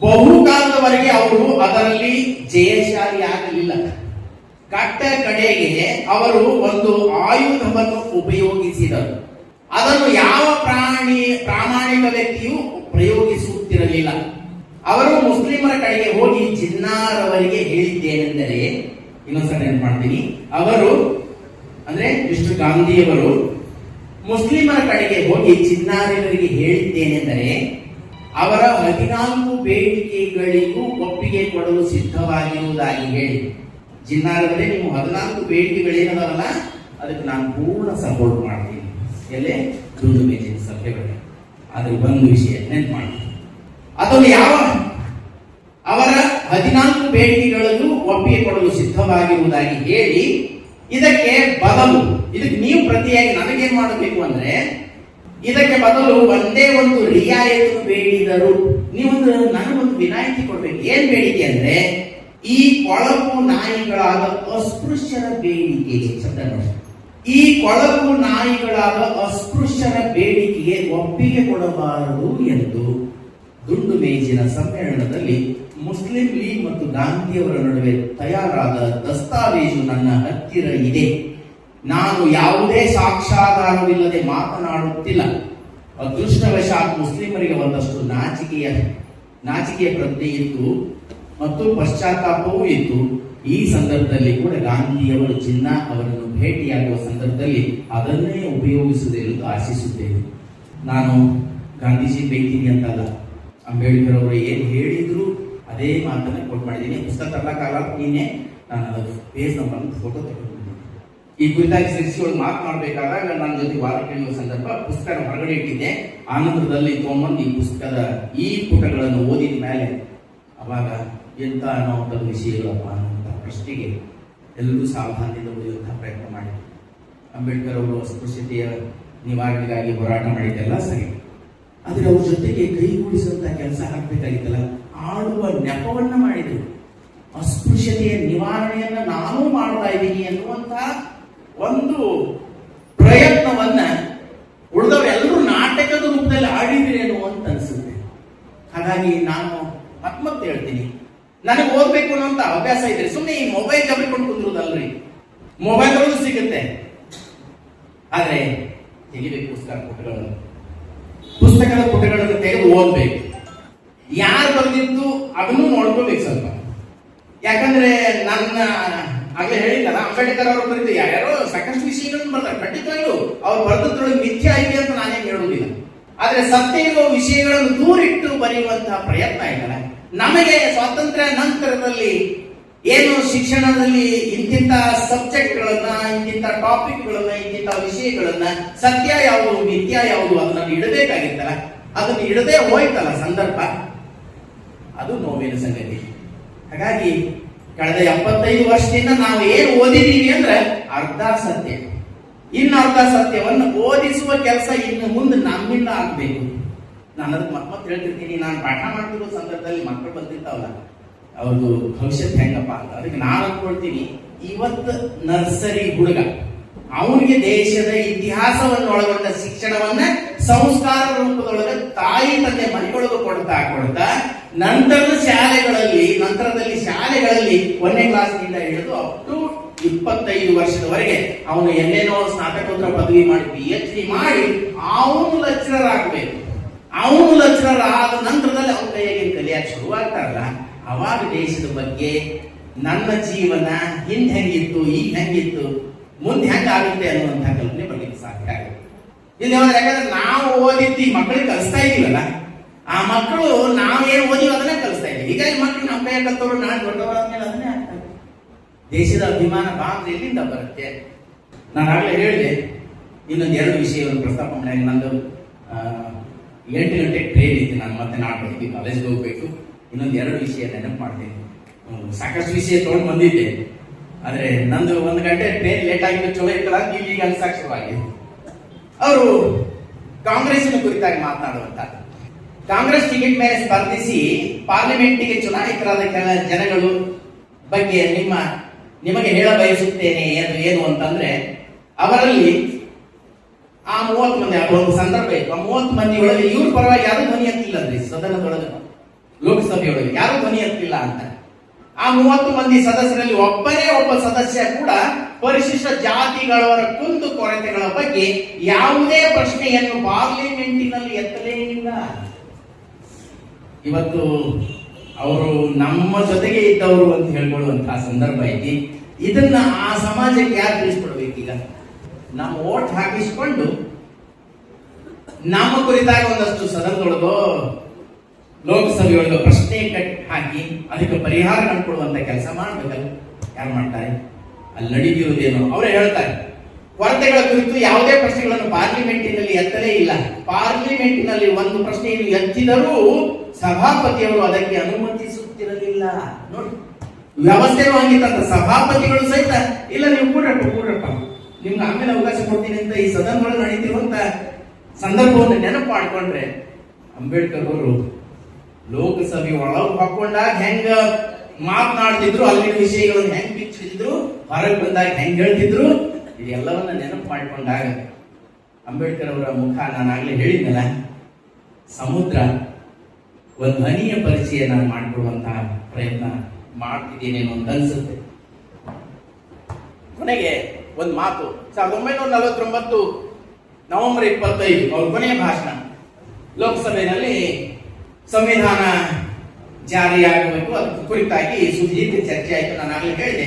ಬಹುಕಾಲದವರೆಗೆ ಅವರು ಅದರಲ್ಲಿ ಜಯಶಾಲಿ ಆಗಲಿಲ್ಲ. ಕಟ್ಟ ಕಡೆಗೆ ಅವರು ಒಂದು ಆಯುಧವನ್ನು ಉಪಯೋಗಿಸಿದರು. ಅದನ್ನು ಯಾವ ಪ್ರಾಮಾಣಿಕ ವ್ಯಕ್ತಿಯೂ ಪ್ರಯೋಗಿಸುತ್ತಿರಲಿಲ್ಲ. ಅವರು ಮುಸ್ಲಿಮರ ಕಡೆಗೆ ಹೋಗಿ ಜಿನ್ನಾರವರಿಗೆ ಹೇಳಿದ್ದೇನೆಂದರೆ, ಇನ್ನೊಂದ್ಸಲ ನೆನಪು ಮಾಡ್ತೀನಿ, ಅವರು ಅಂದ್ರೆ ಮಿಸ್ಟರ್ ಗಾಂಧಿಯವರು ಮುಸ್ಲಿಮರ ಕಡೆಗೆ ಹೋಗಿ ಚಿನ್ನಾರಿನರಿಗೆ ಹೇಳಿದ್ದೇನೆಂದರೆ ಅವರ 14 ಬೇಡಿಕೆಗಳಿಗೂ ಒಪ್ಪಿಗೆ ಕೊಡಲು ಸಿದ್ಧವಾಗಿರುವುದಾಗಿ ಹೇಳಿ. ಚಿನ್ನಾರವರೇ, ನೀವು 14 ಬೇಡಿಕೆಗಳೇನದವಲ್ಲ ಅದಕ್ಕೆ ನಾನು ಪೂರ್ಣ ಸಪೋರ್ಟ್ ಮಾಡ್ತೀನಿ. ಎಲ್ಲೇ ದುಂಡು ಮೇಜಿನ ಸಭೆಗಳಿಗೆ ಅದ್ರ ಒಂದು ವಿಷಯ ನೆನ್ಪು ಮಾಡ್ತೀನಿ. ಅದನ್ನು ಯಾವ ಅವರ 14 ಬೇಡಿಕೆಗಳನ್ನು ಒಪ್ಪಿಗೆ ಕೊಡಲು ಸಿದ್ಧವಾಗಿರುವುದಾಗಿ ಹೇಳಿ, ಇದಕ್ಕೆ ಬದಲು ಇದಕ್ಕೆ ನೀವು ಪ್ರತಿಯಾಗಿ ನನಗೇನ್ ಮಾಡಬೇಕು ಅಂದ್ರೆ, ಇದಕ್ಕೆ ಬದಲು ಒಂದೇ ಒಂದು ರಿಯಾಯಿತಿ ಬೇಡಿದರು. ನೀವೊಂದು ನನಗೊಂದು ವಿನಾಯಿತಿ ಕೊಡ್ಬೇಕು. ಏನ್ ಬೇಡಿಕೆ ಅಂದ್ರೆ, ಈ ಕೊಳಕು ನಾಯಿಗಳಾದ ಅಸ್ಪೃಶ್ಯರ ಬೇಡಿಕೆ. ಈ ಕೊಳಕು ನಾಯಿಗಳಾದ ಅಸ್ಪೃಶ್ಯರ ಬೇಡಿಕೆಗೆ ಒಪ್ಪಿಗೆ ಕೊಡಬಾರದು ಎಂದು ದುಂಡು ಮೇಜಿನ ಸಮ್ಮೇಳನದಲ್ಲಿ ಮುಸ್ಲಿಂ ಲೀಗ್ ಮತ್ತು ಗಾಂಧಿಯವರ ನಡುವೆ ತಯಾರಾದ ದಸ್ತಾವೇಜು ನನ್ನ ಹತ್ತಿರ ಇದೆ. ನಾನು ಯಾವುದೇ ಸಾಕ್ಷ್ಯಾಧಾರವಿಲ್ಲದೆ ಮಾತನಾಡುತ್ತಿಲ್ಲ. ಅದೃಷ್ಟವಶಾತ್ ಮುಸ್ಲಿಮರಿಗೆ ಒಂದಷ್ಟು ನಾಚಿಕೆಯ ಪ್ರಜ್ಞೆ ಇತ್ತು ಮತ್ತು ಪಶ್ಚಾತ್ತಾಪವೂ ಇತ್ತು. ಈ ಸಂದರ್ಭದಲ್ಲಿ ಕೂಡ ಗಾಂಧಿಯವರು ಜಿನ್ನಾ ಅವರನ್ನು ಭೇಟಿಯಾಗುವ ಸಂದರ್ಭದಲ್ಲಿ ಅದನ್ನೇ ಉಪಯೋಗಿಸುವುದೆಂದು ಆಶಿಸುತ್ತೇನೆ. ನಾನು ಗಾಂಧೀಜಿ ಬೈತೀನಿ ಅಂತಲ್ಲ, ಅಂಬೇಡ್ಕರ್ ಅವರು ಏನ್ ಹೇಳಿದ್ರು ಅದೇ ಮಾತನ್ನ ಕೋಟ್ ಮಾಡಿದ್ದೀನಿ. ಪುಸ್ತಕ ತರಕಾಲ ನೀನೆ ನಾನು ಅದರ ಪೇಜ್ ನಂಬರ್ ಫೋಟೋ ತಗೊಂಡಿದ್ದೀನಿ. ಈ ಕುರಿತಾಗಿ ಶಿಕ್ಷೆಗಳು ಮಾತನಾಡಬೇಕಾದಾಗ ನನ್ನ ಜೊತೆ ವಾದ ಕೇಳುವ ಸಂದರ್ಭ ಪುಸ್ತಕ ಹೊರಗಡೆ ಇಟ್ಟಿದ್ದೆ. ಆನಂದದಲ್ಲಿ ತಗೊಂಡ್ಬಂದು ಈ ಪುಟಗಳನ್ನು ಓದಿದ ಮೇಲೆ ಅವಾಗ ಎಂತ ಅನ್ನೋಂಥದ್ದು ವಿಷಯಗಳಪ್ಪ ಅನ್ನುವಂಥ ಪ್ರಶ್ನೆಗೆ ಎಲ್ಲರೂ ಸಾವಧಾನದಿಂದ ಓದುವಂತಹ ಪ್ರಯತ್ನ ಮಾಡಿ. ಅಂಬೇಡ್ಕರ್ ಅವರು ಅಸ್ಪೃಶ್ಯತೆಯ ನಿವಾರಣೆಗಾಗಿ ಹೋರಾಟ ಮಾಡಿದ್ದೆಲ್ಲ ಸರಿ, ಆದರೆ ಅವ್ರ ಜೊತೆಗೆ ಕೈಗೂಡಿಸುವಂತಹ ಕೆಲಸ ಹಾಕಬೇಕಾಗಿತ್ತಲ್ಲ. ಆಡುವ ನೆಪವನ್ನ ಮಾಡಿದ್ರು. ಅಸ್ಪೃಶ್ಯತೆಯ ನಿವಾರಣೆಯನ್ನ ನಾನು ಮಾಡ್ತಾ ಇದ್ದೀನಿ ಎನ್ನುವಂತಹ ಒಂದು ಪ್ರಯತ್ನವನ್ನ ಉಳಿದವರೆಲ್ಲರೂ ನಾಟಕದ ರೂಪದಲ್ಲಿ ಆಡಿದಿರೇನು ಅಂತ ಅನ್ಸುತ್ತೆ. ಹಾಗಾಗಿ ನಾನು ಮತ್ತೆ ಹೇಳ್ತೀನಿ, ನನಗೆ ಓದ್ಬೇಕು ಅನ್ನೋಂತ ಅಭ್ಯಾಸ ಇದೆ. ಸುಮ್ಮನೆ ಈ ಮೊಬೈಲ್ ಜಬ್ಬಿಕೊಂಡು ಕುಂದಿರುವುದಲ್ರಿ. ಮೊಬೈಲ್ ಅಲ್ಲೂ ಸಿಗುತ್ತೆ, ಆದ್ರೆ ತೆಗಿಬೇಕು ಪುಸ್ತಕದ ಪುಟಗಳನ್ನು ತೆಗೆದು ಓದ್ಬೇಕು. ಯಾರು ಬರೆದಿದ್ದು ಅದನ್ನು ನೋಡ್ಕೋಬೇಕು ಸ್ವಲ್ಪ. ಯಾಕಂದ್ರೆ ನನ್ನ ಆಗ್ಲೇ ಹೇಳಿದ್ದಲ್ಲ, ಅಂಬೇಡ್ಕರ್ ಅವರು ಬರೆದು ಯಾರ್ಯಾರೋ ಸಾಕಷ್ಟು ವಿಷಯಗಳನ್ನು ಬರ್ತಾರೆ. ಖಂಡಿತವಾಗ್ಲೂ ಅವ್ರು ಬರೆದದ್ರೊಳಗೆ ಮಿಥ್ಯ ಐತೆ ಅಂತ ನಾನೇನು ಹೇಳುವುದಿಲ್ಲ. ಆದ್ರೆ ಸತ್ಯ ಇರುವ ವಿಷಯಗಳನ್ನು ದೂರಿಟ್ಟು ಬರೆಯುವಂತಹ ಪ್ರಯತ್ನ ಇದಲ್ಲ. ನಮಗೆ ಸ್ವಾತಂತ್ರ್ಯ ನಂತರದಲ್ಲಿ ಏನು ಶಿಕ್ಷಣದಲ್ಲಿ ಇಂತಿಂತ ಸಬ್ಜೆಕ್ಟ್ಗಳನ್ನ, ಇಂತಿಂತ ಟಾಪಿಕ್ಗಳನ್ನ, ಇಂತಿಂತ ವಿಷಯಗಳನ್ನ ಸತ್ಯ ಯಾವುದು ಮಿಥ್ಯ ಯಾವುದು ಅದನ್ನ ಇಡಬೇಕಾಗಿತ್ತಲ್ಲ, ಅದನ್ನು ಇಡದೆ ಹೋಯ್ತಲ್ಲ ಸಂದರ್ಭ, ಅದು ನೋವಿನ ಸಂಗತಿ. ಹಾಗಾಗಿ ಕಳೆದ 75 ವರ್ಷದಿಂದ ನಾವು ಏನು ಓದಿದೀವಿ ಅಂದ್ರೆ ಅರ್ಧ ಸತ್ಯ, ಇನ್ನು ಅರ್ಧ ಸತ್ಯವನ್ನು ಓದಿಸುವ ಕೆಲಸ ಇನ್ನು ಮುಂದೆ ನಮ್ಮಿಂದ ಆಗ್ಬೇಕು. ನಾನು ಅದಕ್ಕೆ ಮತ್ತೆ ಹೇಳ್ತಿರ್ತೀನಿ, ನಾನು ಪಾಠ ಮಾಡ್ತಿರೋ ಸಂದರ್ಭದಲ್ಲಿ ಮಕ್ಕಳು ಬಂದಿರ್ತಾವಲ್ಲ, ಅವ್ರದ್ದು ಭವಿಷ್ಯತ್ ಹೆಂಗಪ್ಪ ಅಂತ. ಅದಕ್ಕೆ ನಾನು ಅಂದ್ಕೊಳ್ತೀನಿ, ಇವತ್ತು ನರ್ಸರಿ ಹುಡುಗ ಅವನಿಗೆ ದೇಶದ ಇತಿಹಾಸವನ್ನು ಒಳಗೊಂಡ ಶಿಕ್ಷಣವನ್ನ ಸಂಸ್ಕಾರ ರೂಪದೊಳಗೆ ತಾಯಿ ತಂದೆ ಮನೆಯೊಳಗೆ ಕೊಡ್ತಾ ನಂತರದಲ್ಲಿ ಶಾಲೆಗಳಲ್ಲಿ 1ನೇ ಕ್ಲಾಸ್ನಿಂದ ಹಿಡಿದು ಅಪ್ ಟು 25 ವರ್ಷದವರೆಗೆ ಅವನು ಎಲ್ಲೇನೋ ಸ್ನಾತಕೋತ್ತರ ಪದವಿ ಮಾಡಿ PhD ಮಾಡಿ ಅವನು ಲೆಕ್ಚರರ್ ಆಗಬೇಕು. ಅವನು ಲೆಕ್ಚರರ್ ಆದ ನಂತರದಲ್ಲಿ ಅವನ ಕೈಯಾಗಿ ಕಲಿಯಕ್ಕೆ ಶುರುವಾಗ್ತಾರಲ್ಲ, ಅವಾಗ ದೇಶದ ಬಗ್ಗೆ ನನ್ನ ಜೀವನ ಹಿಂದ್ ಹೆಂಗಿತ್ತು, ಈಗ ಹೆಂಗಿತ್ತು, ಮುಂದೆ ಹೆಂಗಾಗುತ್ತೆ ಅನ್ನುವಂತಹ ಕಲ್ಪನೆ ಬರ್ಲಿಕ್ಕೆ ಸಾಧ್ಯ ಆಗುತ್ತೆ. ಇಲ್ಲಿ ಯಾಕಂದ್ರೆ ನಾವು ಓದಿದ್ದು ಮಕ್ಕಳಿಗೆ ಕಲಿಸ್ತಾ ಇದೀವಲ್ಲ, ಆ ಮಕ್ಕಳು ನಾವೇನು ಓದಿವಿ ಅದನ್ನೇ ಕಲಿಸ್ತಾ ಇದೀವಿ. ಹೀಗಾಗಿ ಮಕ್ಕಳು ನಮ್ಮ ಕೈಯ ಕಲ್ತವ್ರು ನಾಳೆ ದೊಡ್ಡವರಾದ್ಮೇಲೆ ಅದನ್ನೇ ಆಗ್ತಾರೆ. ದೇಶದ ಅಭಿಮಾನ ಭಾವ ಎಲ್ಲಿಂದ ಬರುತ್ತೆ? ನಾನು ಆಗಲೇ ಹೇಳಿದೆ, ಇನ್ನೊಂದು 2 ವಿಷಯವನ್ನು ಪ್ರಸ್ತಾಪ ಮಾಡಿ. ನಂದು 8 ಗಂಟೆಗೆ ಟ್ರೈನ್ ಇತ್ತು, ನಾನು ಮತ್ತೆ ನಾಡ್ಬೇಕು, ಕಾಲೇಜ್ಗೆ ಹೋಗ್ಬೇಕು. ಇನ್ನೊಂದು 2 ವಿಷಯ ನೆನಪು ಮಾಡ್ತೀನಿ. ಸಾಕಷ್ಟು ವಿಷಯ ತಗೊಂಡು ಬಂದಿದ್ದೆ, ಆದ್ರೆ ನಂದು 1 ಗಂಟೆ ಟ್ರೈನ್ ಲೇಟ್ ಆಗಿದ್ದು ಚಲೋ ಇತ್ತಲ್ಲ ಈಗ ಅನ್ಸಾಕ್ಷರವಾಗಿ. ಅವರು ಕಾಂಗ್ರೆಸ್ಸಿನ ಕುರಿತಾಗಿ ಮಾತನಾಡುವಂತ, ಕಾಂಗ್ರೆಸ್ ಟಿಕೆಟ್ ಮೇಲೆ ಸ್ಪರ್ಧಿಸಿ ಪಾರ್ಲಿಮೆಂಟ್ಗೆ ಚುನಾಯಿತರಾದ ಕೆಲ ಜನಗಳು ಬಗ್ಗೆ ನಿಮಗೆ ಹೇಳ ಬಯಸುತ್ತೇನೆ. ಏನು ಅಂತಂದ್ರೆ, ಅವರಲ್ಲಿ ಆ 30 ಮಂದಿ ಒಂದು ಸಂದರ್ಭ ಇತ್ತು. ಆ 30 ಮಂದಿ ಒಳಗೆ ಇವ್ರ ಪರವಾಗಿ ಯಾರು ಧ್ವನಿ ಎತ್ತಿಲ್ಲದ್ರಿ. ಸದನದೊಳಗೆ ಲೋಕಸಭೆಯೊಳಗೆ ಯಾರು ಧ್ವನಿ ಎತ್ತಿಲ್ಲ ಅಂತ. ಆ 30 ಮಂದಿ ಸದಸ್ಯರಲ್ಲಿ ಒಬ್ಬ ಸದಸ್ಯ ಕೂಡ ಪರಿಶಿಷ್ಟ ಜಾತಿಗಳವರ ಕುಂದು ಕೊರತೆಗಳ ಬಗ್ಗೆ ಯಾವುದೇ ಪ್ರಶ್ನೆಯನ್ನು ಪಾರ್ಲಿಮೆಂಟಿನಲ್ಲಿ ಎತ್ತಲೇ ಇಲ್ಲ. ಇವತ್ತು ಅವರು ನಮ್ಮ ಜೊತೆಗೆ ಇದ್ದವರು ಅಂತ ಹೇಳ್ಕೊಳ್ಳುವಂತಹ ಸಂದರ್ಭ ಐತಿ. ಇದನ್ನ ಆ ಸಮಾಜಕ್ಕೆ ಯಾರು ತಿಳಿಸ್ಕೊಡ್ಬೇಕೀಗ? ನಮ್ಮ ಓಟ್ ಹಾಕಿಸ್ಕೊಂಡು ನಮ್ಮ ಕುರಿತಾಗ ಒಂದಷ್ಟು ಸದನದೊಳಗೋ ಲೋಕಸಭೆಯೊಳಗೆ ಪ್ರಶ್ನೆ ಹಾಕಿ ಅದಕ್ಕೆ ಪರಿಹಾರ ಕಂಡುಕೊಡುವಂತ ಕೆಲಸ ಮಾಡ್ಬೇಕಲ್ಲ. ಯಾರು ಮಾಡ್ತಾರೆ? ಅಲ್ಲಿ ನಡೀತಿರುವುದೇನು ಅವರೇ ಹೇಳ್ತಾರೆ. ಕೊರತೆಗಳ ಕುರಿತು ಯಾವುದೇ ಪ್ರಶ್ನೆಗಳನ್ನು ಪಾರ್ಲಿಮೆಂಟಿನಲ್ಲಿ ಎತ್ತಲೇ ಇಲ್ಲ. ಪಾರ್ಲಿಮೆಂಟಿನಲ್ಲಿ ಒಂದು ಪ್ರಶ್ನೆಯನ್ನು ಎತ್ತಿದರೂ ಸಭಾಪತಿಯವರು ಅದಕ್ಕೆ ಅನುಮತಿಸುತ್ತಿರಲಿಲ್ಲ. ನೋಡಿ, ವ್ಯವಸ್ಥೆನೂ ಹಂಗಿತ್ತಂತ. ಸಭಾಪತಿಗಳು ಸಹಿತ ಇಲ್ಲ, ನೀವು ಕೂಡ್ರಪ್ಪ ನಿಮ್ಗೆ ಆಮೇಲೆ ಅವಕಾಶ ಕೊಡ್ತೀನಿ ಅಂತ ಈ ಸದನದೊಳಗೆ ನಡೀತಿರುವಂತ ಸಂದರ್ಭವನ್ನು ನೆನಪು ಮಾಡ್ಕೊಂಡ್ರೆ, ಅಂಬೇಡ್ಕರ್ ಅವರು ಲೋಕಸಭೆ ಒಳಗೆ ಹಾಕೊಂಡಾಗ ಹೆಂಗ ಮಾತನಾಡ್ತಿದ್ರು, ಅಲ್ಲಿನ ವಿಷಯಗಳನ್ನು ಹೆಂಗ್ ಬಿಚ್ಚಿದ್ರು, ಹೊರಗೆ ಬಂದಾಗ ಹೆಂಗ್ ಹೇಳ್ತಿದ್ರು, ಇದೆಲ್ಲವನ್ನ ನೆನಪು ಮಾಡಿಕೊಂಡಾಗ ಅಂಬೇಡ್ಕರ್ ಅವರ ಮುಖ, ನಾನಾಗ್ಲೇ ಹೇಳಿದ್ನಲ್ಲ, ಸಮುದ್ರ ಒಂದು ಹನಿಯ ಪರಿಚಯ ನಾನು ಮಾಡಿಕೊಡುವಂತಹ ಪ್ರಯತ್ನ ಮಾಡ್ತಿದ್ದೇನೇನೋ ಅಂತ ಅನ್ಸುತ್ತೆ. ಕೊನೆಗೆ ಒಂದು ಮಾತು, 1949 ನವೆಂಬರ್ 25 ಅವ್ರ ಕೊನೆಯ ಭಾಷಣ. ಲೋಕಸಭೆಯಲ್ಲಿ ಸಂವಿಧಾನ ಜಾರಿಯಾಗಬೇಕು, ಅದಕ್ಕೆ ಕುರಿತಾಗಿ ಸುದೀರ್ಘ ಚರ್ಚೆ ಆಯಿತು. ನಾನು ಆಗಲೇ ಹೇಳಿದೆ,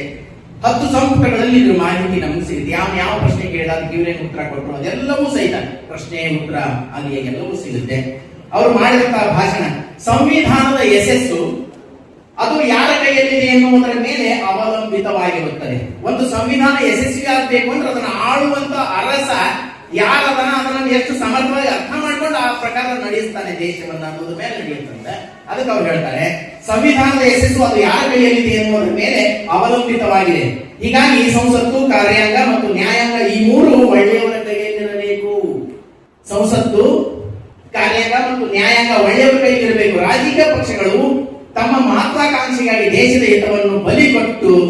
10 ಸಂಪುಟಗಳಲ್ಲಿ ಇದ್ರ ಮಾಹಿತಿ ನಮ್ಗೆ ಸಿಗುತ್ತೆ. ಯಾವ ಪ್ರಶ್ನೆ ಕೇಳಿದ ಅದಕ್ಕೆ ಇವರೇನು ಉತ್ತರ ಕೊಟ್ಟರು ಅದೆಲ್ಲವೂ ಸಹಿತ ಪ್ರಶ್ನೆ ಉತ್ತರ ಅಲ್ಲಿ ಎಲ್ಲವೂ ಸಿಗುತ್ತೆ. ಅವರು ಮಾಡಿದಂತಹ ಭಾಷಣ, ಸಂವಿಧಾನದ ಯಶಸ್ಸು ಅದು ಯಾರ ಕೈಯಲ್ಲಿದೆ ಎನ್ನುವುದರ ಮೇಲೆ ಅವಲಂಬಿತವಾಗಿರುತ್ತದೆ. ಒಂದು ಸಂವಿಧಾನ ಯಶಸ್ವಿ ಆಗಬೇಕು ಅಂದ್ರೆ ಅದನ್ನು ಆಳುವಂತ ಅರಸ ಯಾರದನ ಅದನ್ನು ಎಷ್ಟು ಸಮರ್ಥವಾಗಿ ಅರ್ಥ ಮಾಡ್ಕೊಂಡು ಆ ಪ್ರಕಾರ ನಡೆಸ್ತಾನೆ ದೇಶವನ್ನ ಅನ್ನೋದ್ರ ಮೇಲೆ ನಡೆಯುತ್ತಂತೆ. ಅದಕ್ಕೆ ಅವ್ರು ಹೇಳ್ತಾರೆ, ಸಂವಿಧಾನದ ಯಶಸ್ಸು ಅದು ಯಾರ ಕೈಯಲ್ಲಿದೆ ಎನ್ನುವುದರ ಮೇಲೆ ಅವಲಂಬಿತವಾಗಿದೆ. ಹೀಗಾಗಿ ಸಂಸತ್ತು, ಕಾರ್ಯಾಂಗ ಮತ್ತು ನ್ಯಾಯಾಂಗ ಈ ಮೂರು ಒಳ್ಳೆಯವರ ಕೈಯಲ್ಲಿರಬೇಕು. ಸಂಸತ್ತು, ಕಾರ್ಯಾಂಗ ಮತ್ತು ನ್ಯಾಯಾಂಗ ಒಳ್ಳೆಯವರ ಕೈಯಲ್ಲಿರಬೇಕು. ರಾಜಕೀಯ ಪಕ್ಷಗಳು ತಮ್ಮ ಮಹತ್ವಾಕಾಂಕ್ಷೆಗಾಗಿ ದೇಶದ ಹಿತವನ್ನು ಬಲಿ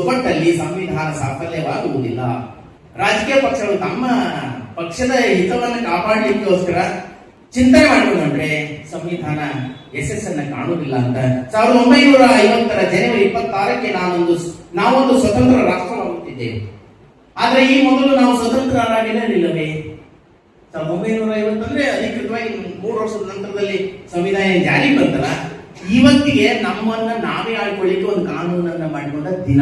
ಕೊಟ್ಟಲ್ಲಿ ಸಂವಿಧಾನ ಸಾಫಲ್ಯವಾಗುವುದಿಲ್ಲ. ರಾಜಕೀಯ ಪಕ್ಷಗಳು ತಮ್ಮ ಪಕ್ಷದ ಹಿತವನ್ನು ಕಾಪಾಡಲಿಕ್ಕೋಸ್ಕರ ಚಿಂತನೆ ಮಾಡಿಕೊಂಡ್ರೆ ಸಂವಿಧಾನ ಯಶಸ್ಸನ್ನ ಕಾಣುವುದಿಲ್ಲ ಅಂತ 1950 ಜನವರಿ 26ಕ್ಕೆ ನಾವೊಂದು ಸ್ವತಂತ್ರ ರಾಷ್ಟ್ರವಾಗುತ್ತಿದ್ದೇವೆ. ಆದ್ರೆ ಈ ಮೊದಲು ನಾವು ಸ್ವತಂತ್ರರಾಗಿರಲಿಲ್ಲವೇ? 1950 ಅಂದ್ರೆ ಅಧಿಕೃತವಾಗಿ 3 ವರ್ಷದ ನಂತರದಲ್ಲಿ ಸಂವಿಧಾನ ಜಾರಿಗೆ ಬಂತಲ್ಲ, ಇವತ್ತಿಗೆ ನಮ್ಮನ್ನ ನಾವೇ ಆಳ್ಕೊಳ್ಳಿಕ್ಕೆ ಒಂದು ಕಾನೂನನ್ನ ಮಾಡಿಕೊಂಡ ದಿನ.